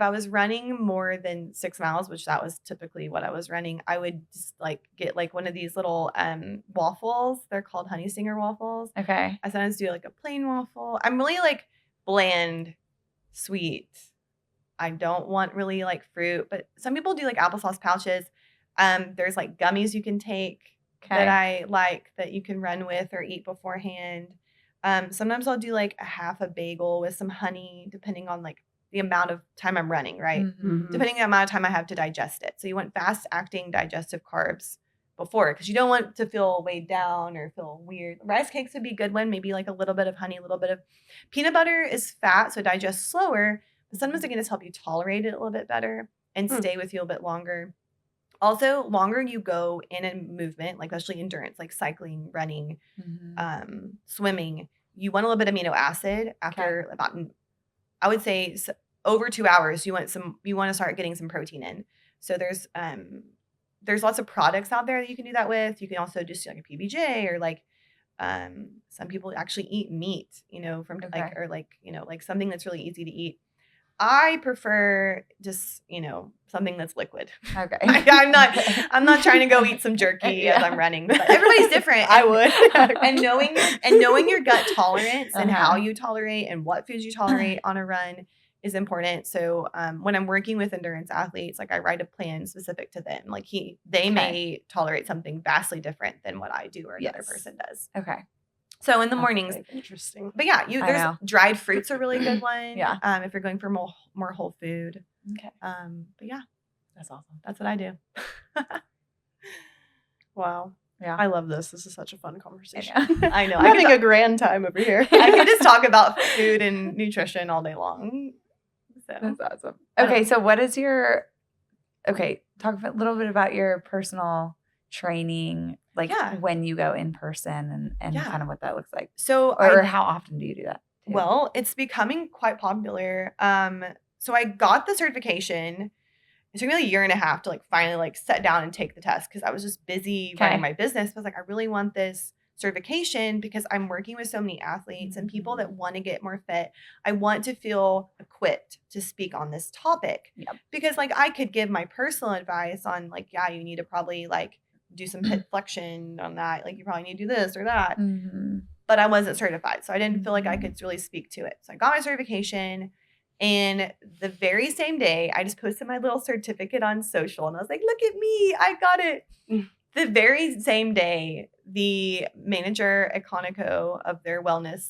was running more than 6 miles, which that was typically what I was running, I would just like get like one of these little waffles. They're called Honey Stinger waffles. Okay. I sometimes do like a plain waffle. I'm really like bland sweet. I don't want really like fruit, but some people do like applesauce pouches. There's like gummies you can take that I like that you can run with or eat beforehand. Sometimes I'll do like a half a bagel with some honey, depending on like the amount of time I'm running, right? Mm-hmm. Depending on the amount of time I have to digest it. So you want fast acting digestive carbs before, because you don't want to feel weighed down or feel weird. Rice cakes would be a good one. Maybe like a little bit of honey, a little bit of peanut butter is fat, so it digests slower. But sometimes it can just help you tolerate it a little bit better and stay with you a bit longer. Also, longer you go in a movement, like especially endurance, like cycling, running, swimming, you want a little bit of amino acid after about, I would say, over 2 hours. You want to start getting some protein in. So there's lots of products out there that you can do that with. You can also just do like a PBJ or like some people actually eat meat, from like something that's really easy to eat. I prefer just, something that's liquid. Okay. I'm not trying to go eat some jerky as I'm running, but everybody's different. I would. and knowing your gut tolerance and how you tolerate and what foods you tolerate on a run is important. So when I'm working with endurance athletes, like I write a plan specific to them. Like they may tolerate something vastly different than what I do or another person does. Okay. So in the mornings, interesting. But yeah, there's dried fruits are a really good one. Yeah. If you're going for more whole food. Okay. But yeah, that's awesome. That's what I do. Wow. Yeah. I love this. This is such a fun conversation. I know. I'm having a grand time over here. I could just talk about food and nutrition all day long. So. That's awesome. Okay, so what is talk a little bit about your personal training, like when you go in person and kind of what that looks like. So how often do you do that too? Well, it's becoming quite popular. So I got the certification. It took me like a year and a half to like finally like sit down and take the test because I was just busy running my business. But I was like, I really want this certification because I'm working with so many athletes and people that want to get more fit. I want to feel equipped to speak on this topic because like I could give my personal advice on like, you need to probably like do some hip flexion on that. Like you probably need to do this or that. But I wasn't certified. So I didn't feel like I could really speak to it. So I got my certification. And the very same day, I just posted my little certificate on social. And I was like, look at me. I got it. The very same day, the manager at Conoco of their wellness,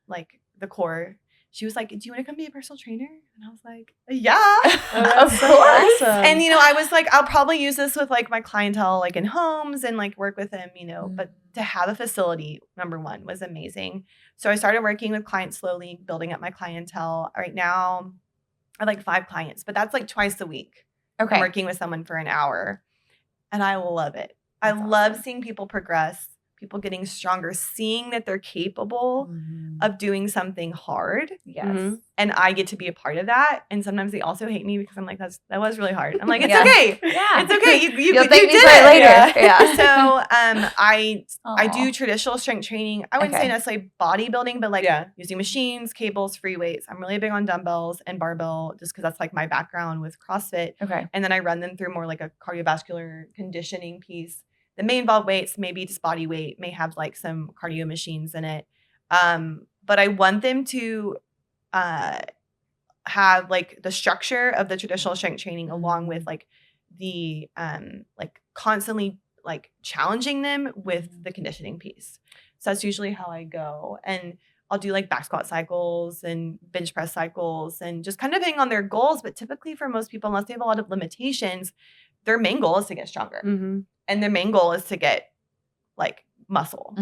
like the core, she was like, do you want to come be a personal trainer? And I was like, yeah, of course. Awesome. And, I was like, I'll probably use this with like my clientele, like in homes and like work with them, but to have a facility, number one, was amazing. So I started working with clients slowly, building up my clientele. Right now, I have like 5 clients, but that's like twice a week. Okay. I'm working with someone for an hour. And I love it. I love seeing people progress, people getting stronger, seeing that they're capable of doing something hard. Yes. And I get to be a part of that. And sometimes they also hate me because I'm like, that was really hard. I'm like, it's okay. Yeah. It's okay. You thank me did for it later. Yeah. So I do traditional strength training. I wouldn't say necessarily bodybuilding, but like using machines, cables, free weights. I'm really big on dumbbells and barbell just because that's like my background with CrossFit. Okay. And then I run them through more like a cardiovascular conditioning piece. That may involve weights, maybe just body weight, may have like some cardio machines in it. But I want them to have like the structure of the traditional strength training along with like the like constantly like challenging them with the conditioning piece. So that's usually how I go. And I'll do like back squat cycles and bench press cycles and just kind of depending on their goals. But typically for most people, unless they have a lot of limitations, their main goal is to get stronger. And their main goal is to get like muscle.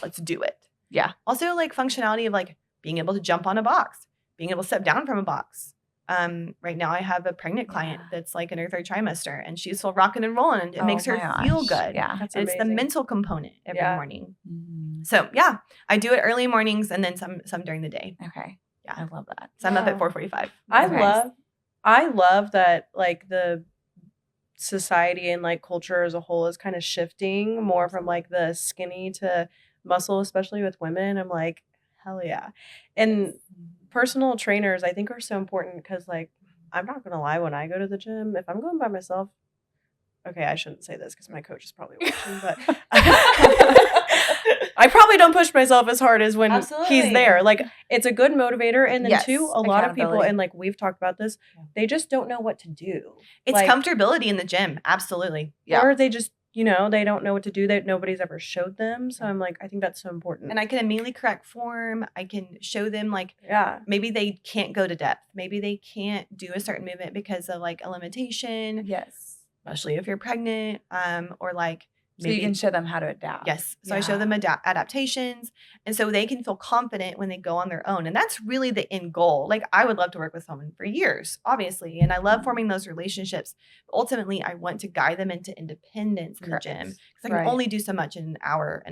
Let's do it. Yeah. Also like functionality of like being able to jump on a box, being able to step down from a box. Right now I have a pregnant client that's like in her 3rd trimester and she's still rocking and rolling and it makes her feel good. Yeah. That's and it's the mental component every morning. Mm-hmm. So I do it early mornings and then some during the day. Okay. Yeah. I love that. So I'm up at 4:45. I love that like the society and like culture as a whole is kind of shifting more from like the skinny to muscle, especially with women. I'm like, hell yeah. And personal trainers I think are so important because like I'm not gonna lie, when I go to the gym, if I'm going by myself, okay, I shouldn't say this because my coach is probably watching, but I probably don't push myself as hard as when Absolutely. he's there. Like, it's a good motivator. And then Yes, too, a lot of people, accountability. and like we've talked about this, they just don't know what to do. It's like, comfortability in the gym. Absolutely. Yeah. Or they just, you know, they don't know what to do, that nobody's ever showed them. So I'm like, I think that's so important. And I can immediately correct form. I can show them like, yeah, maybe they can't go to depth. Maybe they can't do a certain movement because of like a limitation. Yes. Especially if you're pregnant, or like So you can show them how to adapt. Yes. So I show them adaptations, and so they can feel confident when they go on their own. And that's really the end goal. Like, I would love to work with someone for years, obviously, and I love forming those relationships. But ultimately, I want to guide them into independence in the gym, because I can only do so much in an hour.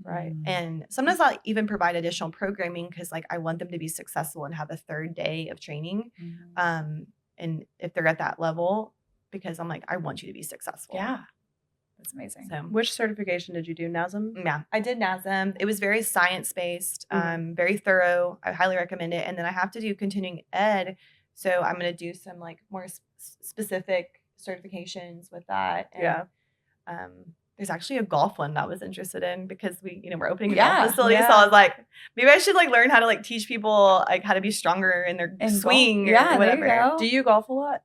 Right. And sometimes I'll even provide additional programming because like I want them to be successful and have a third day of training. And if they're at that level, because I'm like, I want you to be successful. Yeah. That's amazing. So, which certification did you do? NASM? Yeah, I did NASM. It was very science-based, very thorough. I highly recommend it. And then I have to do continuing ed. So I'm going to do some like more specific certifications with that. And, there's actually a golf one that I was interested in because we're opening a golf facility. So I was like, maybe I should like learn how to like teach people like how to be stronger in their swing or whatever. There you go. Do you golf a lot?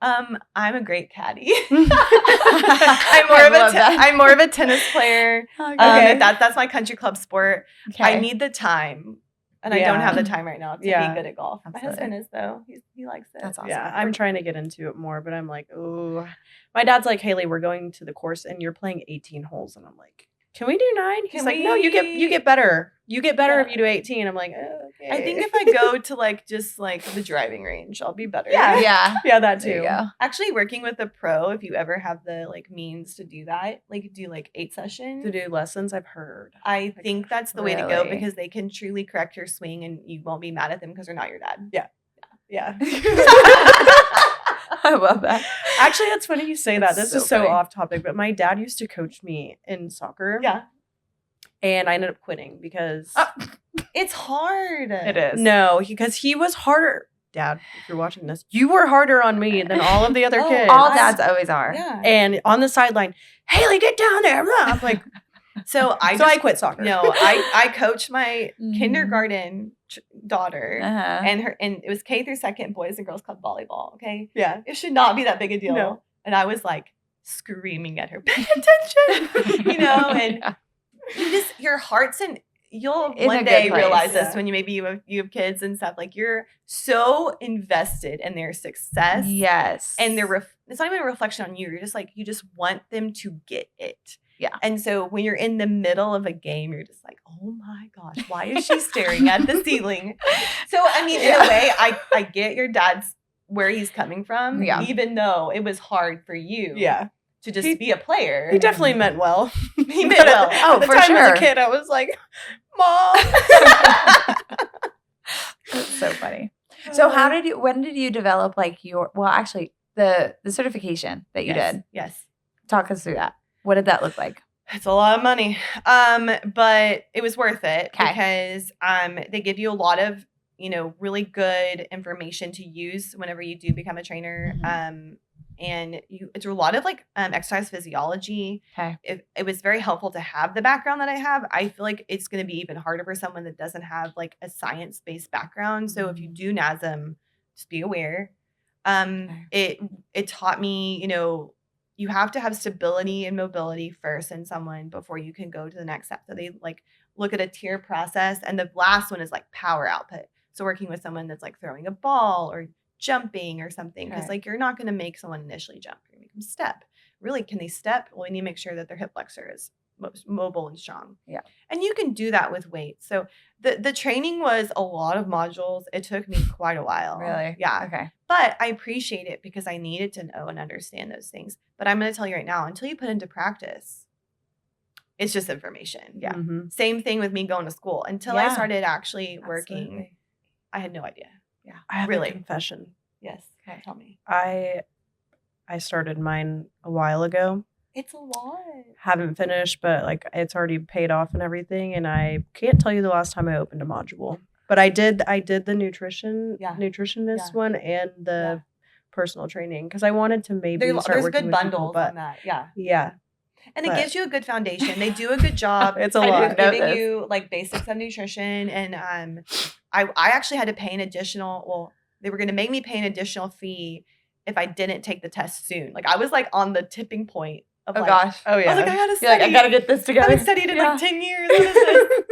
I'm a great caddy. I'm more of a tennis player. Okay. That's my country club sport. Okay. I need the time. And I don't have the time right now to be good at golf. Absolutely. My husband is, though. He likes it. That's awesome. Yeah, I'm trying to get into it more, but I'm like, oh. My dad's like, Haley, we're going to the course and you're playing 18 holes. And I'm like, can we do 9? He's like, no, you get better. You get better if you do 18. I'm like, oh, okay. I think if I go to like just like the driving range, I'll be better. Yeah, that too. Actually, working with a pro, if you ever have the like means to do that, like do like 8 sessions to do lessons, I've heard. I think that's the way to go because they can truly correct your swing and you won't be mad at them because they're not your dad. Yeah. I love that. Actually, that's funny you say that. This is so off topic, but my dad used to coach me in soccer. Yeah. And I ended up quitting because it's hard. It is. No, because he was harder. Dad, if you're watching this, you were harder on me than all of the other kids. All dads always are. Yeah. And on the sideline, Haley, get down there. I'm like, so I quit soccer. No, I coached my kindergarten daughter and it was K through 2nd boys and girls club volleyball. Okay. Yeah. It should not be that big a deal. No. And I was like screaming at her, pay attention, and your heart's you'll one day realize this when you have kids and stuff. Like you're so invested in their success. Yes. And it's not even a reflection on you. You're just like, you just want them to get it. Yeah. And so when you're in the middle of a game, you're just like, oh my gosh, why is she staring at the ceiling? So, I mean, in a way, I get your dad's where he's coming from, even though it was hard for you to just be a player. He definitely meant well. He meant well. At the time as a kid, I was like, Mom. That's so funny. So when did you develop like the certification that you did? Yes. Talk us through that. What did that look like? It's a lot of money. But it was worth it because they give you a lot of, really good information to use whenever you do become a trainer. And it's a lot of like exercise physiology. Okay. It was very helpful to have the background that I have. I feel like it's going to be even harder for someone that doesn't have like a science-based background. So if you do NASM, just be aware. It taught me, you have to have stability and mobility first in someone before you can go to the next step. So they like look at a tier process. And the last one is like power output. So working with someone that's like throwing a ball or jumping or something. Because like you're not going to make someone initially jump. You're going to make them step. Really, can they step? Well, you need to make sure that their hip flexor is most mobile and strong. Yeah. And you can do that with weights. So the training was a lot of modules. It took me quite a while. Really? Yeah. Okay. But I appreciate it because I needed to know and understand those things. But I'm going to tell you right now, until you put into practice, it's just information. Yeah. Mm-hmm. Same thing with me going to school. Until I started actually working, I had no idea. Yeah. I have a confession. Yes. Okay. Tell me. I started mine a while ago. It's a lot. Haven't finished, but like it's already paid off and everything. And I can't tell you the last time I opened a module. But I did the nutritionist one and the personal training because I wanted to maybe start working with people. There's good bundles on that. Yeah. Yeah. And it gives you a good foundation. They do a good job. It's a lot. With giving you like basics of nutrition. And I actually had to pay an additional, well, they were going to make me pay an additional fee if I didn't take the test soon. Like I was like on the tipping point of gosh. Oh yeah. I was like, I gotta You're study. like, I gotta get this I together. haven't studied in like 10 years. What is this?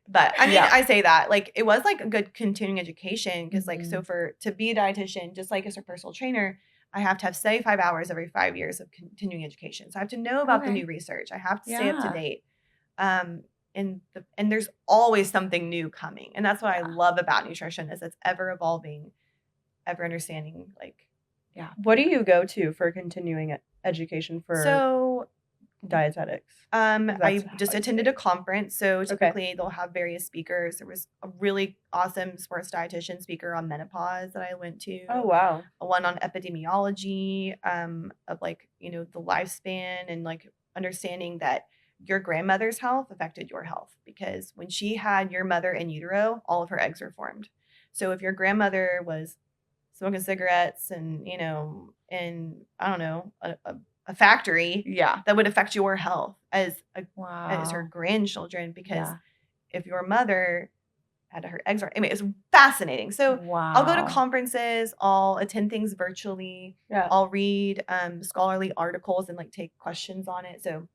But I mean, I say that like it was like a good continuing education because like so to be a dietitian, just like as a personal trainer, I have to have 75 hours every 5 years of continuing education. So I have to know about the new research. I have to stay up to date. And there's always something new coming. And that's what I love about nutrition is it's ever evolving, ever understanding. Like, what do you go to for continuing education for dietetics? I just attended a conference. So typically they'll have various speakers. There was a really awesome sports dietitian speaker on menopause that I went to. Oh, wow. One on epidemiology, of like, the lifespan and like understanding that your grandmother's health affected your health because when she had your mother in utero, all of her eggs were formed. So if your grandmother was smoking cigarettes and, in, I don't know, a factory, that would affect your health as her grandchildren because if your mother had her eggs, it's fascinating. So I'll go to conferences, I'll attend things virtually, I'll read scholarly articles and like take questions on it. So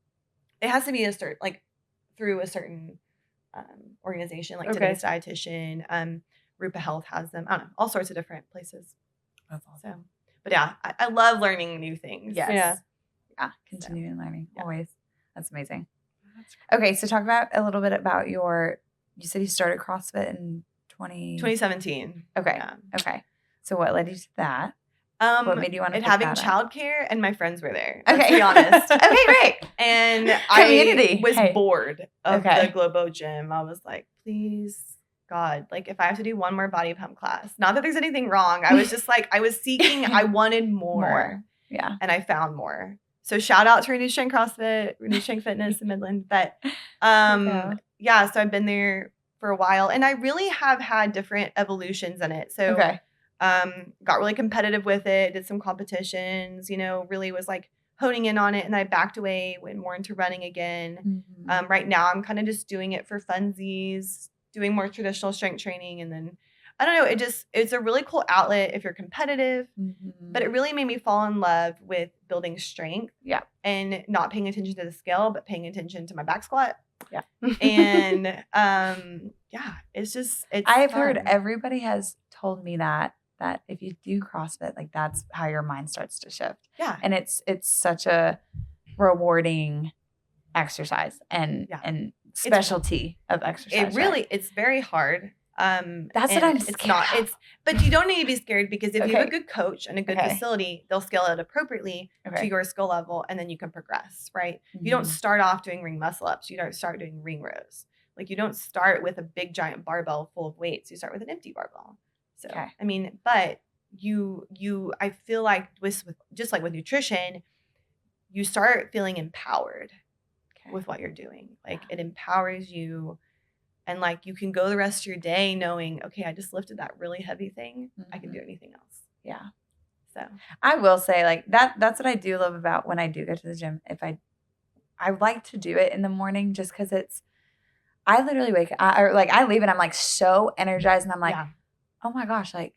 it has to be through a certain organization like Today's Dietitian, Rupa Health has them. I don't know, all sorts of different places. That's awesome. So, but yeah, I love learning new things. Yes. Yeah. Continuing learning. Always. That's amazing. Okay. So talk about a little bit about you said you started CrossFit in 2017. Okay. Yeah. Okay. So what led you to that? What made you want to having childcare and my friends were there. Okay. Let's be honest. Okay, great. And Community. I was bored of the Globo gym. I was like, please, God, like if I have to do one more body pump class, not that there's anything wrong. I was just like, I was seeking, I wanted more. Yeah. And I found more. So shout out to Renewed Strength CrossFit, Renewed Strength Fitness in Midland. But so I've been there for a while and I really have had different evolutions in it. So got really competitive with it, did some competitions, really was like honing in on it. And then I backed away, went more into running again. Right now I'm kind of just doing it for funsies, doing more traditional strength training. And then I don't know, it's a really cool outlet if you're competitive, but it really made me fall in love with building strength and not paying attention to the scale, but paying attention to my back squat. Yeah. And it's I've fun. heard everybody has told me that if you do CrossFit, like that's how your mind starts to shift. Yeah. And it's such a rewarding exercise and specialty of exercise. It's very hard. That's what I'm scared of. But you don't need to be scared because if you have a good coach and a good facility, they'll scale it appropriately to your skill level and then you can progress, right? You don't start off doing ring muscle ups. You don't start doing ring rows. Like you don't start with a big giant barbell full of weights. You start with an empty barbell. So, I mean, but I feel like with just like with nutrition, you start feeling empowered with what you're doing. Like it empowers you. And like you can go the rest of your day knowing, okay, I just lifted that really heavy thing. I can do anything else. Yeah. So I will say like that's what I do love about when I do go to the gym. If I like to do it in the morning just because I literally I leave and I'm like so energized and I'm like, oh my gosh, like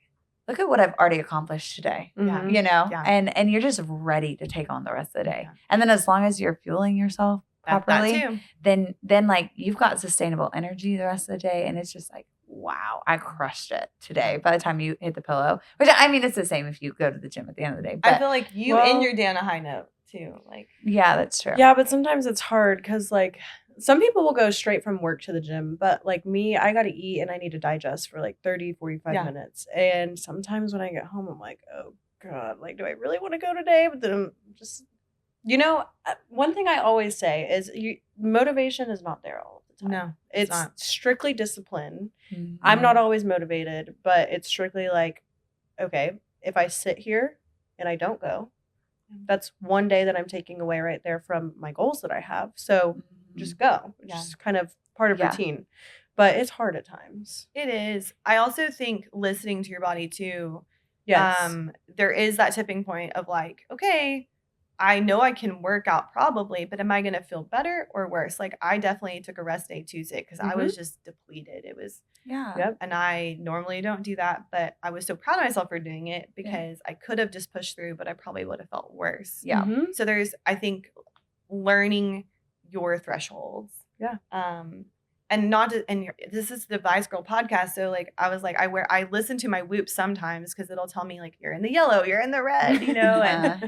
look at what I've already accomplished today. Yeah. And you're just ready to take on the rest of the day. And then as long as you're fueling yourself properly, then like you've got sustainable energy the rest of the day. And it's just like, wow, I crushed it today by the time you hit the pillow, which I mean, it's the same if you go to the gym at the end of the day. But I feel like you end your day on a high note too. Like, yeah, that's true. Yeah. But sometimes it's hard because like some people will go straight from work to the gym, but like me, I got to eat and I need to digest for like 30, 45 minutes. And sometimes when I get home, I'm like, oh God, like, do I really want to go today? But then I'm just, one thing I always say is motivation is not there all the time. No, it's not. Strictly discipline. I'm not always motivated, but it's strictly like, okay, if I sit here and I don't go, that's one day that I'm taking away right there from my goals that I have. So just go. It's just kind of part of routine. But it's hard at times. It is. I also think listening to your body too. Yes. There is that tipping point of like, okay, I know I can work out probably, but am I going to feel better or worse? Like I definitely took a rest day Tuesday because I was just depleted. It was, and I normally don't do that, but I was so proud of myself for doing it because I could have just pushed through, but I probably would have felt worse. Yeah. So there's, I think, learning your thresholds. Yeah. And not to, and this is the Vice Girl podcast. So like, I was like, I listen to my Whoop sometimes because it'll tell me like, you're in the yellow, you're in the red, you know?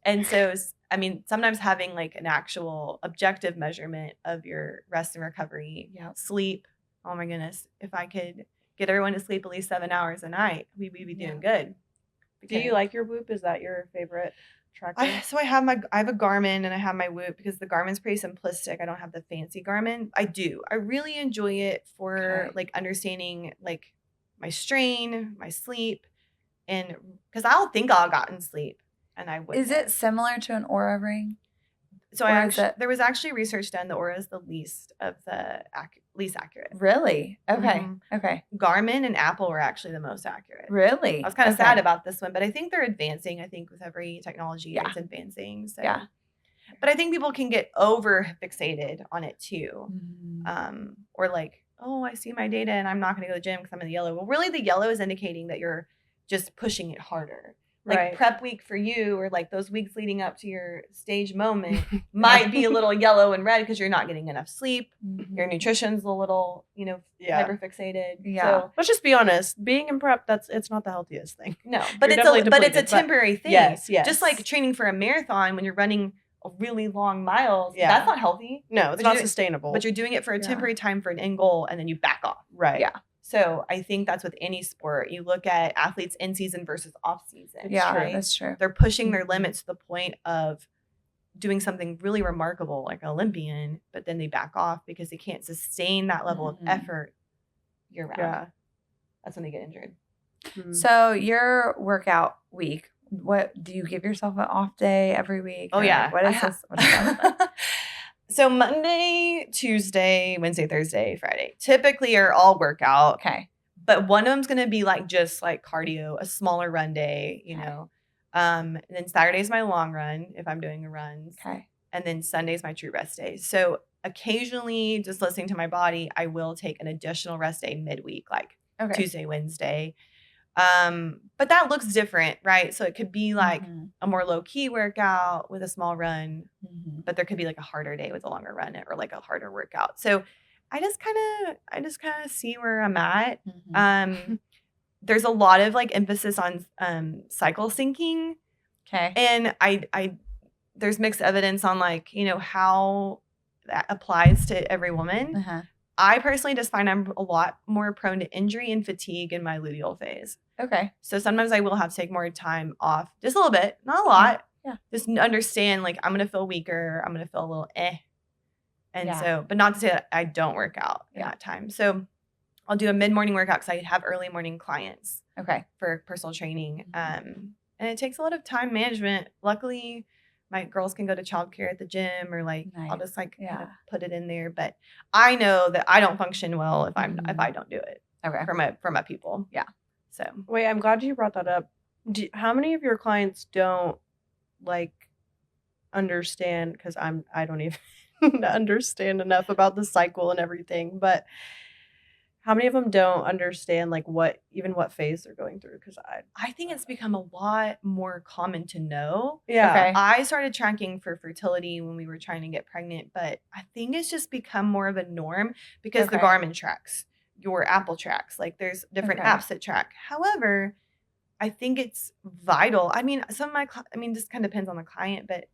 And so, I mean, sometimes having like an actual objective measurement of your rest and recovery, sleep. Oh my goodness. If I could get everyone to sleep at least 7 hours a night, we'd be doing good. Do you like your Whoop? Is that your favorite tracker? So I have a Garmin and I have my Whoop because the Garmin's pretty simplistic. I don't have the fancy Garmin. I really enjoy it for like understanding like my strain, my sleep, and because I'll think I'll gotten sleep and I wouldn't. Is it similar to an Oura ring? So there was actually research done. The Oura is the least accurate. Really? Okay. Okay. Garmin and Apple were actually the most accurate. Really? I was kind of sad about this one, but I think they're advancing. I think with every technology, it's advancing. So. Yeah. But I think people can get over fixated on it too. Or like, oh, I see my data and I'm not going to go to the gym because I'm in the yellow. Well, really the yellow is indicating that you're just pushing it harder. Like prep week for you or like those weeks leading up to your stage moment might be a little yellow and red because you're not getting enough sleep. Your nutrition's a little, hyper fixated. Yeah. So let's just be honest. Being in prep, it's not the healthiest thing. No, but it's a temporary thing. Yes. Just like training for a marathon when you're running a really long miles. Yeah. That's not healthy. No, it's not sustainable. But you're doing it for a temporary time for an end goal and then you back off. Right. Yeah. So I think that's with any sport. You look at athletes in season versus off season. Yeah, right? That's true. They're pushing their limits to the point of doing something really remarkable like an Olympian, but then they back off because they can't sustain that level of effort year round. Yeah. That's when they get injured. So your workout week, what do you give yourself an off day every week? Oh, yeah. What is this? What is that? So Monday, Tuesday, Wednesday, Thursday, Friday typically are all workout. Okay. But one of them's going to be like just like cardio, a smaller run day, you know. And then Saturday's my long run if I'm doing a run. Okay. And then Sunday's my true rest day. So occasionally just listening to my body, I will take an additional rest day midweek, like Tuesday, Wednesday. But that looks different, right? So it could be like a more low key workout with a small run, but there could be like a harder day with a longer run or like a harder workout. So I just kind of see where I'm at. There's a lot of like emphasis on cycle syncing. Okay. And there's mixed evidence on like, how that applies to every woman. I personally just find I'm a lot more prone to injury and fatigue in my luteal phase. Okay. So sometimes I will have to take more time off, just a little bit, not a lot. Yeah. Just understand like I'm going to feel weaker. I'm going to feel a little And so, but not to say that I don't work out in that time. So I'll do a mid-morning workout because I have early morning clients. Okay. For personal training. And it takes a lot of time management. Luckily, my girls can go to childcare at the gym or like I'll just like kind of put it in there. But I know that I don't function well if I don't do it. Okay. For my people. Yeah. So wait, I'm glad you brought that up. How many of your clients don't like understand? Because I don't even understand enough about the cycle and everything. But how many of them don't understand like what phase they're going through? Because I think it's become a lot more common to know. Yeah. Okay. I started tracking for fertility when we were trying to get pregnant, but I think it's just become more of a norm because the Garmin tracks, your Apple tracks. Like there's different apps that track. However, I think it's vital. I mean, this kind of depends on the client, but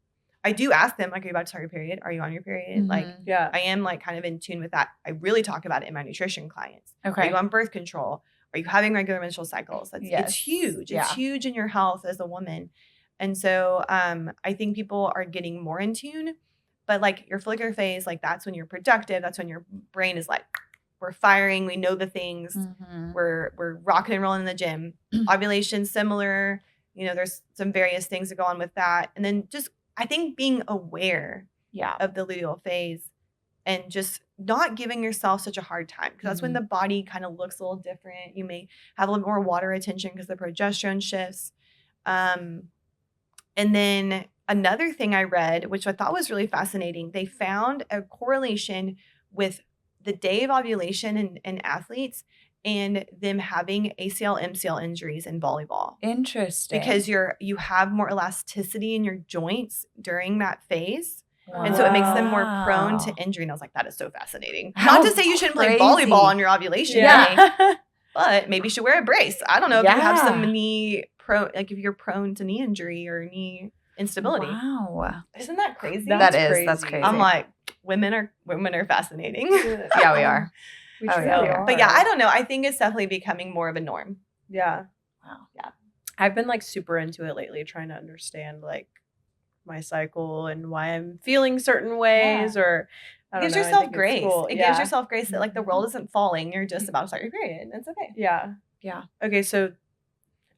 I do ask them, like, are you about to start your period? Are you on your period? Like, I am like kind of in tune with that. I really talk about it in my nutrition clients. Okay. Are you on birth control? Are you having regular menstrual cycles? It's huge. Yeah. It's huge in your health as a woman. And so I think people are getting more in tune, but like your follicular phase, like that's when you're productive. That's when your brain is like, we're firing. We know the things. We're rocking and rolling in the gym. Ovulation, similar. There's some various things that go on with that. And then just, I think being aware of the luteal phase and just not giving yourself such a hard time because that's when the body kind of looks a little different. You may have a little more water retention because the progesterone shifts. And then another thing I read, which I thought was really fascinating, they found a correlation with the day of ovulation in athletes and them having ACL, MCL injuries in volleyball. Interesting. Because you have more elasticity in your joints during that phase. Wow. And so it makes them more prone to injury. And I was like, that is so fascinating. Not to say you shouldn't play volleyball on your ovulation day, but maybe you should wear a brace. I don't know if you have some if you're prone to knee injury or knee instability. Wow. Isn't that crazy? That's crazy. I'm like, women are fascinating. Yeah, we are. We are. But yeah, I don't know. I think it's definitely becoming more of a norm. Yeah. Wow. Yeah. I've been like super into it lately, trying to understand like my cycle and why I'm feeling certain ways, or it gives yourself grace. Cool. It gives yourself grace that like the world isn't falling. You're just about to start your period. It's okay. Yeah. Yeah. Okay, so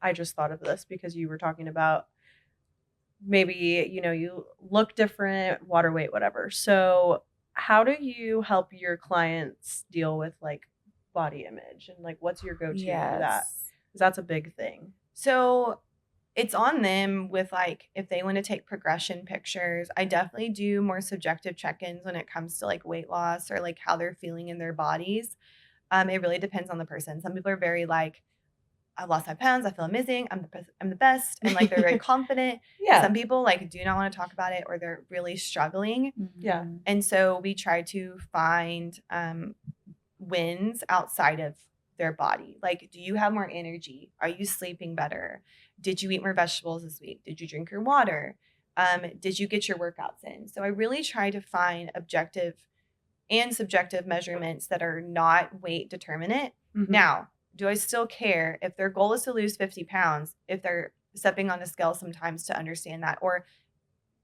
I just thought of this because you were talking about maybe, you look different, water weight, whatever. So how do you help your clients deal with like body image, and like what's your go-to for that? Because that's a big thing. So it's on them with like, if they want to take progression pictures. I definitely do more subjective check-ins when it comes to like weight loss or like how they're feeling in their bodies. It really depends on the person. Some people are very like, I've lost 5 pounds. I feel amazing. I'm the best. And like, they're very confident. Yeah. Some people like do not want to talk about it, or they're really struggling. Yeah. And so we try to find wins outside of their body. Like, do you have more energy? Are you sleeping better? Did you eat more vegetables this week? Did you drink your water? Did you get your workouts in? So I really try to find objective and subjective measurements that are not weight determinant. Mm-hmm. Now, do I still care if their goal is to lose 50 pounds, if they're stepping on the scale sometimes to understand that, or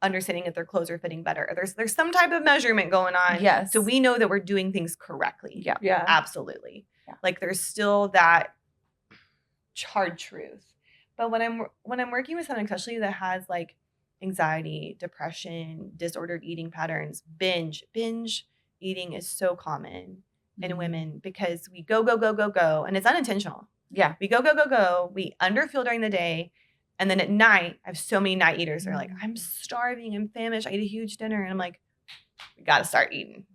understanding if their clothes are fitting better? Or there's some type of measurement going on. Yes. So we know that we're doing things correctly. Yeah. Yeah. Absolutely. Yeah. Like there's still that hard truth. But when I'm working with someone, especially that has like anxiety, depression, disordered eating patterns, binge eating is so common in women, because we go, and it's unintentional. Yeah. We go. We underfuel during the day. And then at night, I have so many night eaters. They're like, I'm starving. I'm famished. I ate a huge dinner. And I'm like, we got to start eating.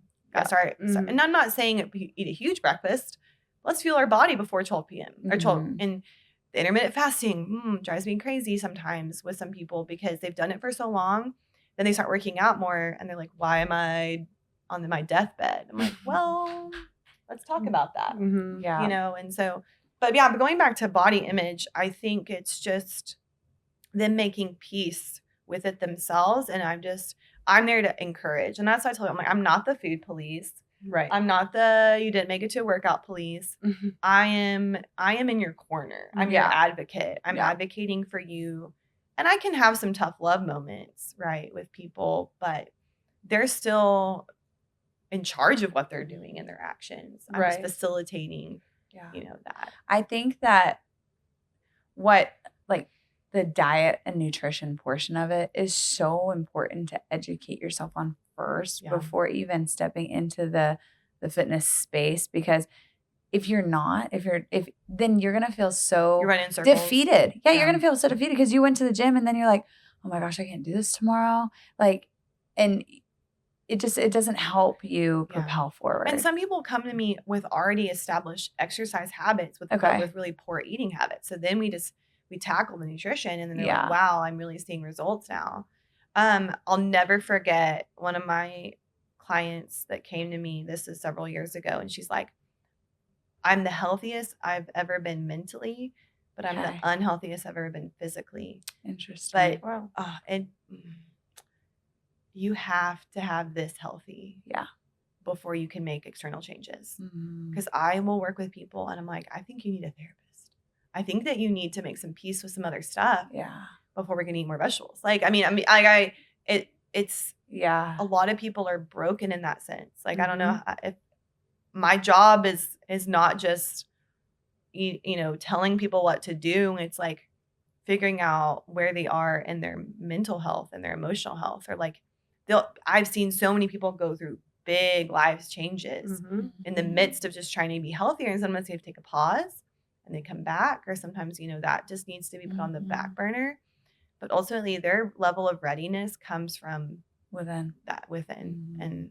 Start. And I'm not saying eat a huge breakfast. Let's fuel our body before 12 p.m. or 12. And the intermittent fasting drives me crazy sometimes with some people, because they've done it for so long. Then they start working out more and they're like, why am I on my deathbed? I'm like, well, let's talk about that. Mm-hmm. Yeah. And so, but going back to body image, I think it's just them making peace with it themselves. And I'm there to encourage. And that's why I told them, I'm like, I'm not the food police. Right. I'm not you didn't make it to a workout police. Mm-hmm. I am in your corner. I'm your advocate. I'm advocating for you. And I can have some tough love moments, right, with people, but they're still in charge of what they're doing in their actions. I'm just facilitating, that. I think that the diet and nutrition portion of it is so important to educate yourself on first before even stepping into the fitness space, because if then you're gonna feel so defeated. Yeah, you're gonna feel so defeated because you went to the gym and then you're like, oh my gosh, I can't do this tomorrow. Like, and it doesn't help you propel forward. And some people come to me with already established exercise habits with really poor eating habits. So then we tackle the nutrition, and then they're like, wow, I'm really seeing results now. I'll never forget one of my clients that came to me, this is several years ago, and she's like, I'm the healthiest I've ever been mentally, but I'm the unhealthiest I've ever been physically. Interesting. But and you have to have this healthy before you can make external changes. Because I will work with people and I'm like, I think you need a therapist. I think that you need to make some peace with some other stuff before we're going to eat more vegetables. It's a lot of people are broken in that sense. Like, I don't know if my job is not just, telling people what to do. It's like figuring out where they are in their mental health and their emotional health, or like I've seen so many people go through big life changes in the midst of just trying to be healthier. And sometimes they have to take a pause and they come back, or sometimes, that just needs to be put on the back burner. but ultimately their level of readiness comes from within. And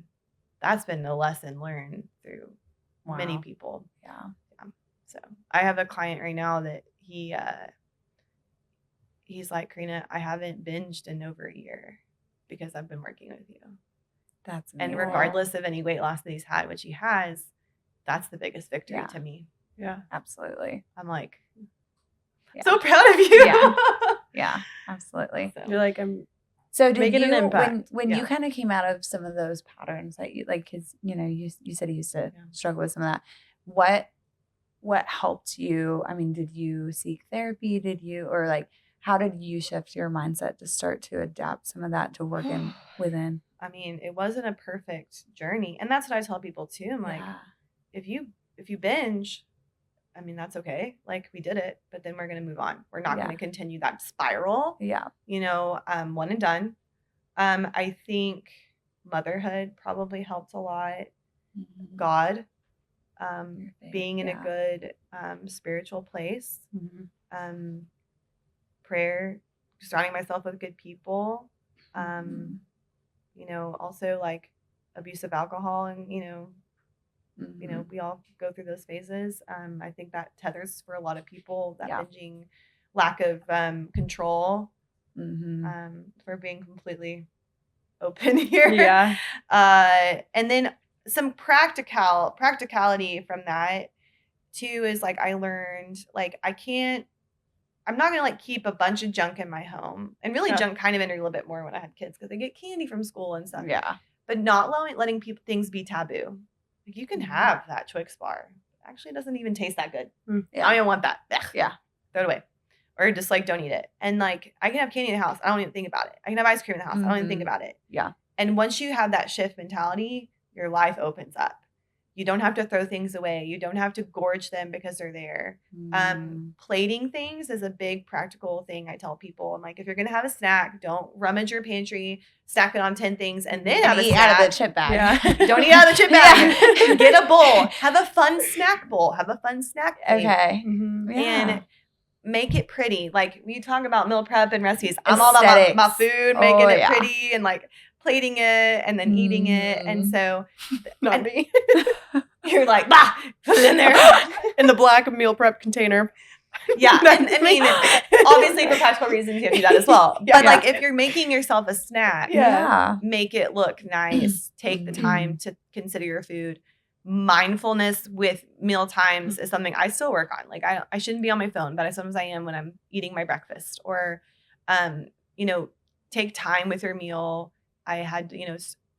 that's been a lesson learned through many people. Yeah. So I have a client right now that he's like, Karina, I haven't binged in over a year because I've been working with you. That's amazing. And regardless of any weight loss that he's had, which he has, that's the biggest victory to me. Yeah, absolutely. I'm like, so proud of you. Yeah, absolutely. So, you're like, I'm so did making you, an impact. when you kind of came out of some of those patterns that you like, because you said you used to struggle with some of that. What helped you? I mean, did you seek therapy? Or like, how did you shift your mindset to start to adapt some of that to working within? I mean, it wasn't a perfect journey. And that's what I tell people too. I'm like, if you binge, I mean, that's okay. Like, we did it, but then we're going to move on. We're not going to continue that spiral. Yeah. One and done. I think motherhood probably helped a lot. Mm-hmm. God, being in a good spiritual place. Mm-hmm. Prayer, surrounding myself with good people. Also like abusive alcohol and, we all go through those phases. I think that tethers for a lot of people, that binging, lack of control, for being completely open here. Yeah. And then some practicality from that too is like, I learned like, I'm not going to like keep a bunch of junk in my home, and really junk kind of entered a little bit more when I had kids because they get candy from school and stuff. Yeah. But not letting things be taboo. Like, you can have that Twix bar. Actually, it doesn't even taste that good. Yeah. I don't even want that. Ugh. Yeah. Throw it away. Or just like, don't eat it. And like, I can have candy in the house. I don't even think about it. I can have ice cream in the house. I don't even think about it. Yeah. And once you have that shift mentality, your life opens up. You don't have to throw things away. You don't have to gorge them because they're there. Plating things is a big practical thing I tell people. I'm like, if you're going to have a snack, don't rummage your pantry, stack it on 10 things, and then have a snack. Out of the chip bag. Yeah. Don't eat out of the chip bag. Get a bowl. Have a fun snack bowl. Have a fun snack plate. Okay. Yeah. And make it pretty. Like, when you talk about meal prep and recipes, I'm all about my food, making it pretty and like plating it and then eating it. And so not me. You're like, bah, put it in there. In the black meal prep container. Yeah. And I mean, obviously for practical reasons, you have to do that as well. But like, if you're making yourself a snack, make it look nice. Take the time to consider your food. Mindfulness with meal times is something I still work on. Like, I shouldn't be on my phone, but sometimes I am when I'm eating my breakfast. Or, take time with your meal. I had,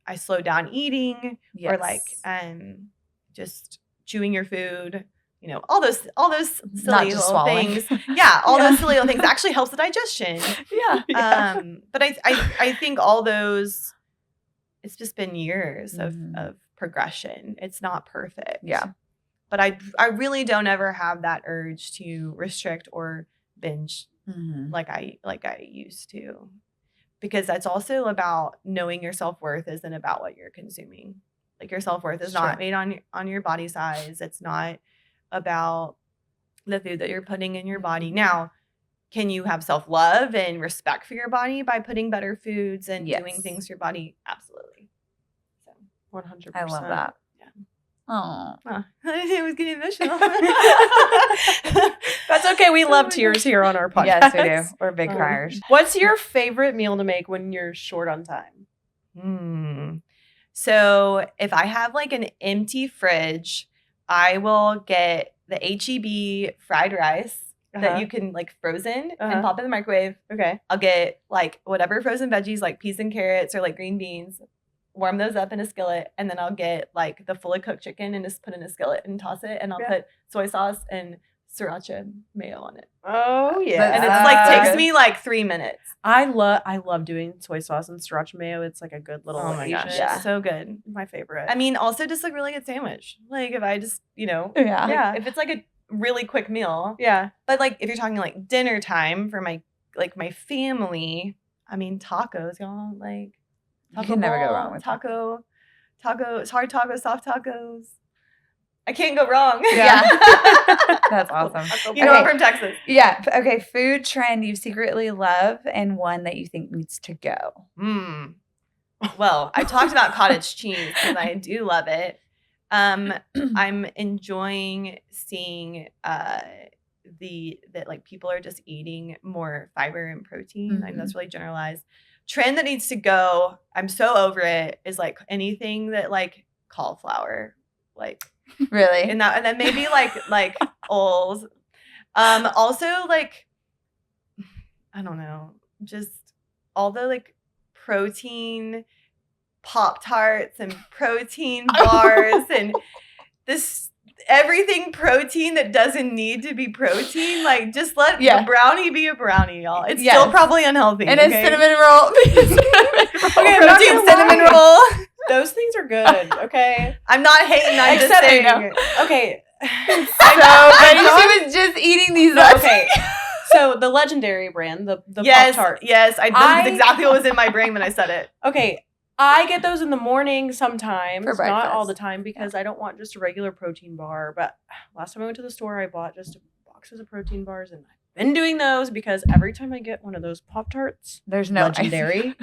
I slowed down eating, or like, just chewing your food, all those silly little things. Yeah. All those silly little things actually helps the digestion. Yeah. But I think all those, it's just been years of progression. It's not perfect. Yeah. But I really don't ever have that urge to restrict or binge like I used to. Because that's also about knowing your self-worth isn't about what you're consuming. Like, your self-worth is not made on your body size. It's not about the food that you're putting in your body. Now, can you have self-love and respect for your body by putting better foods and doing things to your body? Absolutely. So 100%. I love that. Yeah. Oh. It was getting emotional. That's okay. We love tears here on our podcast. Yes, we do. We're big criers. What's your favorite meal to make when you're short on time? So if I have like an empty fridge, I will get the HEB fried rice that you can like frozen and pop in the microwave. Okay. I'll get like whatever frozen veggies, like peas and carrots or like green beans, warm those up in a skillet, and then I'll get like the fully cooked chicken and just put in a skillet and toss it, and I'll put soy sauce and sriracha mayo on it. Oh yeah. And it's like takes me like 3 minutes. I love doing soy sauce and sriracha mayo. It's like a good little gosh, so good. My favorite. I mean, also just like really good sandwich. Like, if I just, Yeah. if it's like a really quick meal. Yeah. But like, if you're talking like dinner time for my family, I mean, tacos, y'all, like you can never go wrong with hard tacos, soft tacos. I can't go wrong. Yeah. That's awesome. You know, I'm from Texas. Yeah. Okay. Food trend you secretly love and one that you think needs to go. Well, I talked about cottage cheese because I do love it. I'm enjoying seeing that like people are just eating more fiber and protein. I know that's really generalized. Trend that needs to go, I'm so over it, is like anything that like cauliflower, like Really? and then maybe like Oles. Also like I don't know, just all the like protein Pop-Tarts and protein bars and this everything protein that doesn't need to be protein. Like just let the brownie be a brownie, y'all. It's still probably unhealthy. And a cinnamon roll. Okay, protein cinnamon roll. Those things are good, okay? I'm not hating, I'm just saying. Okay. She was just eating these nuts. Okay. So the legendary brand, the Pop-Tart. Yes, that's exactly what was in my brain when I said it. Okay. I get those in the morning sometimes, not all the breakfast. time, because I don't want just a regular protein bar. But last time I went to the store, I bought just boxes of protein bars, and I've been doing those because every time I get one of those Pop-Tarts, there's no legendary.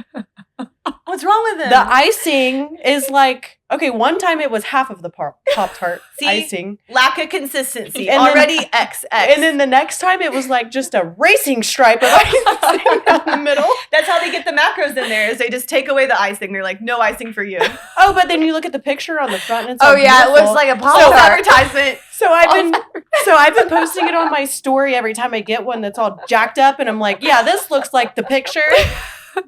What's wrong with them? The icing is like, okay, one time it was half of the Pop-Tart icing. Lack of consistency. And already XX. And then the next time it was like just a racing stripe of icing down the middle. That's how they get the macros in there, is they just take away the icing. They're like, no icing for you. Oh, but then you look at the picture on the front and it's it looks like a Pop-Tart. Advertisement. So I've been posting it on my story every time I get one that's all jacked up, and I'm like, yeah, this looks like the picture.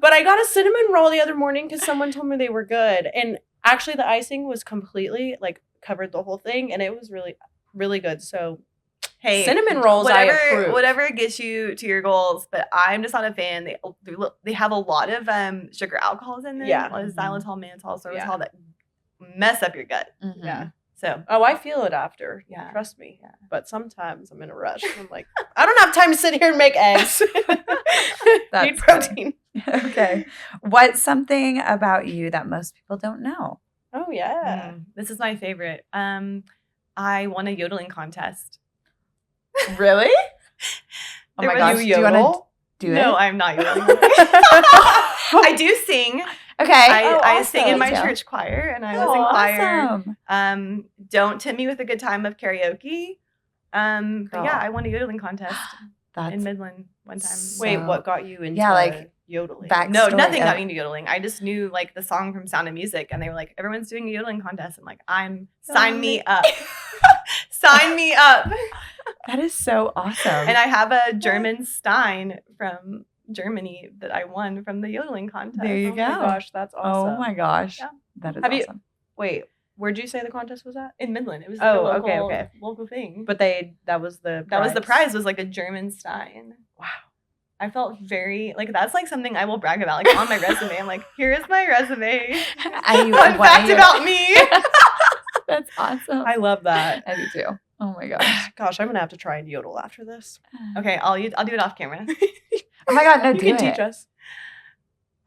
But I got a cinnamon roll the other morning because someone told me they were good, and actually the icing was completely like covered the whole thing, and it was really, really good. So hey, cinnamon rolls, I approve. Whatever gets you to your goals, but I'm just not a fan. They have a lot of sugar alcohols in them. Yeah, a lot of xylitol, mannitol, sorbitol that mess up your gut. Mm-hmm. Yeah. So I feel it after. Yeah, trust me. Yeah. But sometimes I'm in a rush. I'm like, I don't have time to sit here and make eggs. Need protein. Okay. What's something about you that most people don't know? Oh yeah. This is my favorite. I won a yodeling contest. Really? Oh my gosh. You yodel? Do it? No, I'm not yodeling. I do sing. Okay. I sing in my church choir, and I was in choir. Awesome. Don't tempt me with a good time of karaoke. But yeah, I won a yodeling contest in Midland one time. Wait, what got you into yodeling? No, nothing got me into yodeling. I just knew like the song from Sound of Music, and they were like, everyone's doing a yodeling contest. I'm like, sign me up. Sign me up. That is so awesome. And I have a German Stein from Germany that I won from the yodeling contest. There you go. Oh my gosh, that's awesome. Oh my gosh. Yeah. That is awesome. Wait, where'd you say the contest was at? In Midland. It was like a local thing. But that was the prize was like a German Stein. Wow. I felt very like that's like something I will brag about like on my resume. I'm like, here is my resume. Fun fact about me. That's awesome. I love that. I do too. Oh my gosh. Gosh, I'm gonna have to try and yodel after this. Okay, I'll do it off camera. Oh my god, no, you can teach us.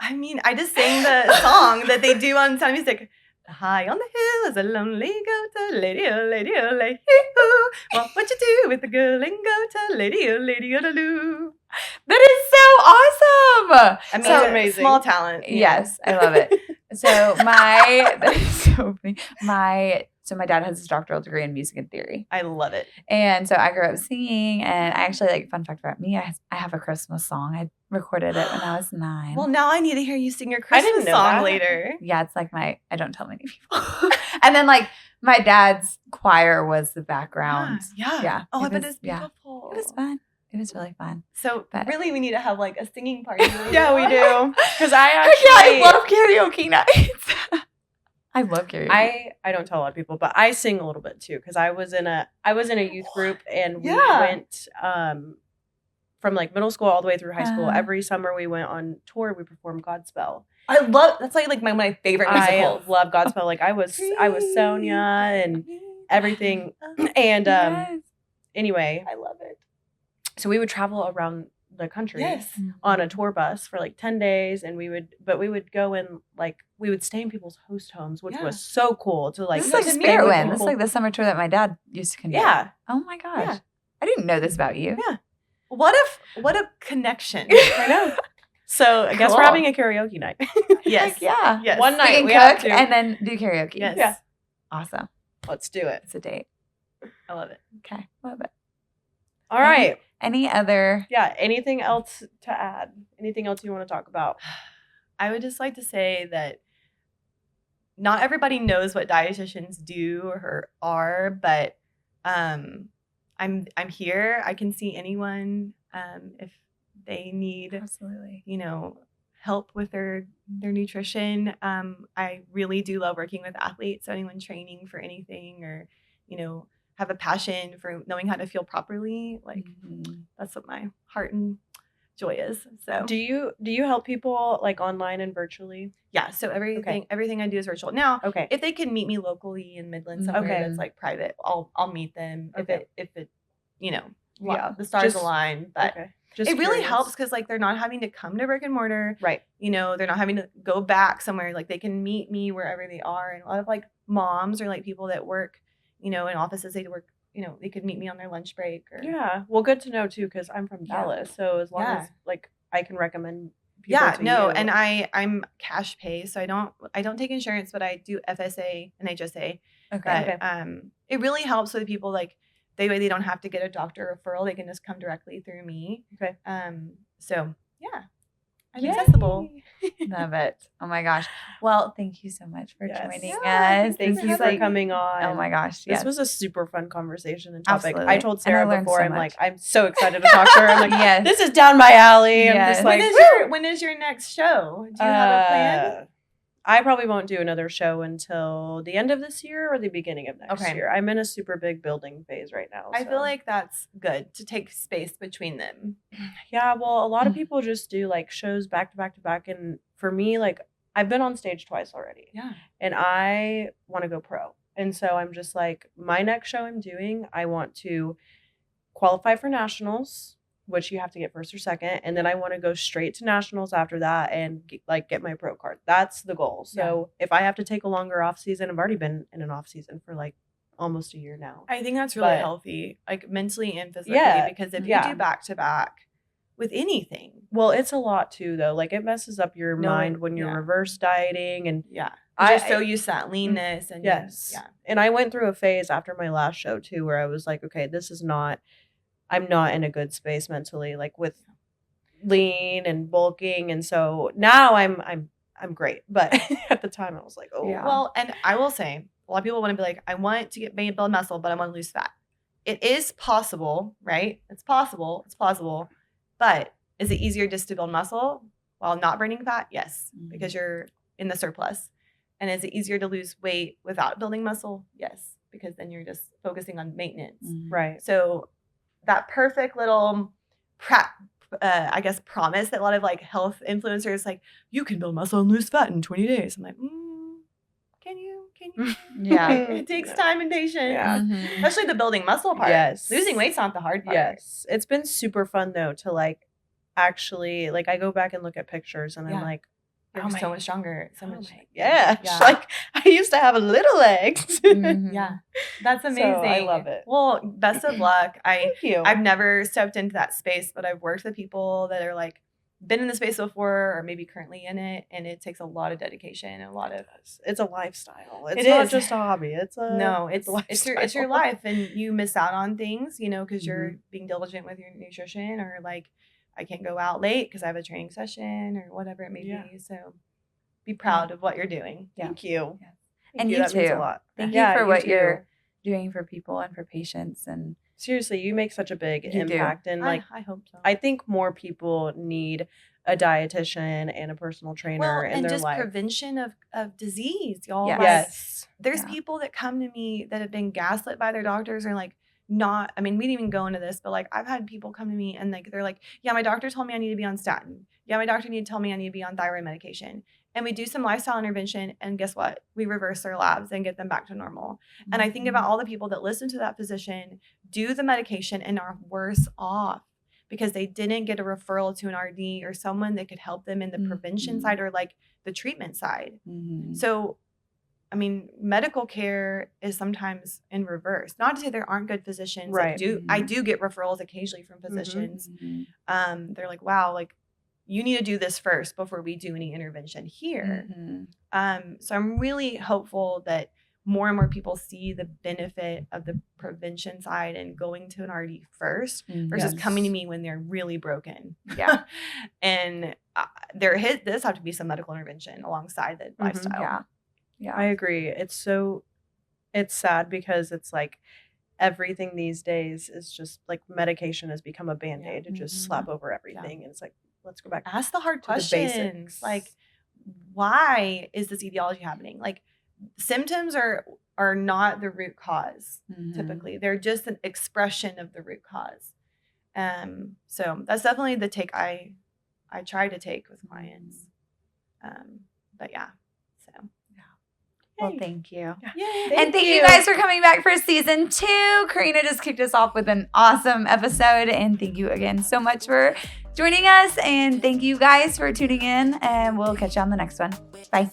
I mean, I just sang the song that they do on Sound of Music. High on the hill is a lonely goat, lady, oh, lady, oh, lady, oh. What you do with the girl and goat, lady, oh, lady, oh, loo. That is so awesome. I mean, so amazing. Small talent. Yes, I love it. So that is so funny. My dad has his doctoral degree in music and theory. I love it. And so I grew up singing, and I actually, like, fun fact about me, I have a Christmas song. I recorded it when I was 9. Well, now I need to hear you sing your Christmas song later. Yeah, it's like I don't tell many people. And then, like, my dad's choir was the background. Yeah. Oh, I bet it's beautiful. It was fun. It was really fun. So really, we need to have like a singing party. Yeah, we do. Because I love karaoke nights. I love karaoke. I don't tell a lot of people, but I sing a little bit too because I was in a youth group, and we went from like middle school all the way through high school. Every summer we went on tour. We performed Godspell. That's like my favorite musicals. I love Godspell. Like I was Sonia and everything. And anyway, I love it. So we would travel around the country Yes. on a tour bus for like 10 days, and we would go in, like, we would stay in people's host homes, which was so cool to like This is like a spend spirit with win. This is people. like the summer tour that my dad used to conduct. Yeah. Oh my gosh. Yeah. I didn't know this about you. Yeah. What a connection. I know. So I guess we're Cool. having a karaoke night. Yes. Like, yeah. Yes. One We night can we have cook to. and then do karaoke. Yes. Yeah. Awesome. Let's do it. It's a date. I love it. Okay. Love it. All right. Any other? Yeah. Anything else to add? Anything else you want to talk about? I would just like to say that not everybody knows what dietitians do or are, but I'm here. I can see anyone if they need, Absolutely. help with their nutrition. I really do love working with athletes. So anyone training for anything or, have a passion for knowing how to feel properly, like that's what my heart and joy is. So Do you help people like online and virtually? yeah, so everything I do is virtual. Now, Okay. if they can meet me locally in Midland somewhere Okay. that's like private, I'll meet them Okay. if it the stars Just- align. But Okay. Just it really curious. helps because like they're not having to come to brick and mortar. Right. They're not having to go back somewhere. Like they can meet me wherever they are. And a lot of like moms or like people that work, in offices, they work, they could meet me on their lunch break. Or Yeah. Well, good to know too, because I'm from Yeah. Dallas. So as long Yeah. as like I can recommend people Yeah, to no, you. and I'm cash pay, so I don't take insurance, but I do FSA and HSA. Okay. But it really helps with people like they don't have to get a doctor referral; they can just come directly through me. Okay. So yeah, I'm Yay. accessible. Love it. Oh my gosh. Well, thank you so much for Yes. joining Yeah, us. Thank This you is for like, coming on. oh my gosh. This Yes. was a super fun conversation and topic. Absolutely. I told And I Sarah learned before, so I'm much. like, I'm so excited to talk to her. I'm like, Yes. this is down my alley. I'm Yes. just like, When is your next show? Do you have a plan? I probably won't do another show until the end of this year or the beginning of next Okay. year. I'm in a super big building phase right now. I so. feel like that's good to take space between them. Yeah, well, a lot of Mm. people just do like shows back to back to back. And for me, like, I've been on stage twice already Yeah. and I want to go pro. And so I'm just like, my next show I'm doing, I want to qualify for nationals, which you have to get first or second. And then I want to go straight to nationals after that and get my pro card. That's the goal. So if I have to take a longer off season, I've already been in an off season for like almost a year now. I think that's really But- healthy, like mentally and physically, Yeah, because if yeah. you do back to back with anything, Well, it's a lot too, though. Like it messes up your No, mind when you're yeah. reverse dieting and yeah, I- you're so used to that leanness and yes. yeah, And I went through a phase after my last show too where I was like, okay, I'm not in a good space mentally, like with lean and bulking. And so now I'm great. But at the time I was like, oh, Yeah. Well, and I will say, a lot of people want to be like, I want to build muscle, but I want to lose fat. It is possible, right? It's possible. It's plausible. But is it easier just to build muscle while not burning fat? Yes, because you're in the surplus. And is it easier to lose weight without building muscle? Yes, because then you're just focusing on maintenance. right. So that perfect little promise that a lot of like health influencers like, you can build muscle and lose fat in 20 days. I'm like, can you? Yeah. It takes time and patience. Yeah. Mhm. Especially the building muscle part. Yes. Losing weight's not the hard part. Yes. It's been super fun though to like actually like I go back and look at pictures and I'm Yeah. like, You're oh my- so much stronger. So oh much. my gosh. Yeah. Like I used to have little legs. Mhm. Yeah. That's So, amazing. I love it. Well, best of luck. Thank you. I've never stepped into that space, but I've worked with people that are like been in the space before or maybe currently in it, and it takes a lot of dedication and a lot of It's a lifestyle. It's It not is. just a hobby. It's a no, it's a it's your lifestyle. life, and you miss out on things, because you're Mm-hmm. being diligent with your nutrition, or like I can't go out late because I have a training session or whatever it may Yeah. be. So be proud of what you're doing. Yeah. Thank you. Yes. Thank And you That means a too. lot. Thank Yeah, you for what too. you're doing for people and for patients. And Seriously, you make such a big You do. impact. And like I hope so. I think more people need a dietitian and a personal trainer in and their just life. prevention of disease, y'all. Yes. Like, Yes. there's Yeah. people that come to me that have been gaslit by their doctors or like not, I mean, we didn't even go into this, but like I've had people come to me and like they're like, yeah, my doctor told me I need to be on statin. Yeah, my doctor need to tell me I need to be on thyroid medication. And we do some lifestyle intervention, and guess what? We reverse their labs and get them back to normal. And I think about all the people that listen to that physician, do the medication, and are worse off because they didn't get a referral to an RD or someone that could help them in the prevention side or like the treatment side. So, I mean, medical care is sometimes in reverse. Not to say there aren't good physicians. Right. I do get referrals occasionally from physicians. They're like, wow, like you need to do this first before we do any intervention here. So I'm really hopeful that more and more people see the benefit of the prevention side and going to an RD first versus coming to me when they're really broken. Yeah. And does have to be some medical intervention alongside the lifestyle. Yeah. I agree. It's sad because it's like everything these days is just like medication has become a Band-Aid to just slap over everything. And it's like, let's go back. Ask the hard to the questions. basics. Like, why is this etiology happening? Like, symptoms are not the root cause. Typically, they're just an expression of the root cause. So that's definitely the take I try to take with clients. But yeah, so. Well, thank you. Yay. And thank you guys for coming back for season 2. Karina just kicked us off with an awesome episode. And thank you again so much for joining us. And thank you guys for tuning in. And we'll catch you on the next one. Bye.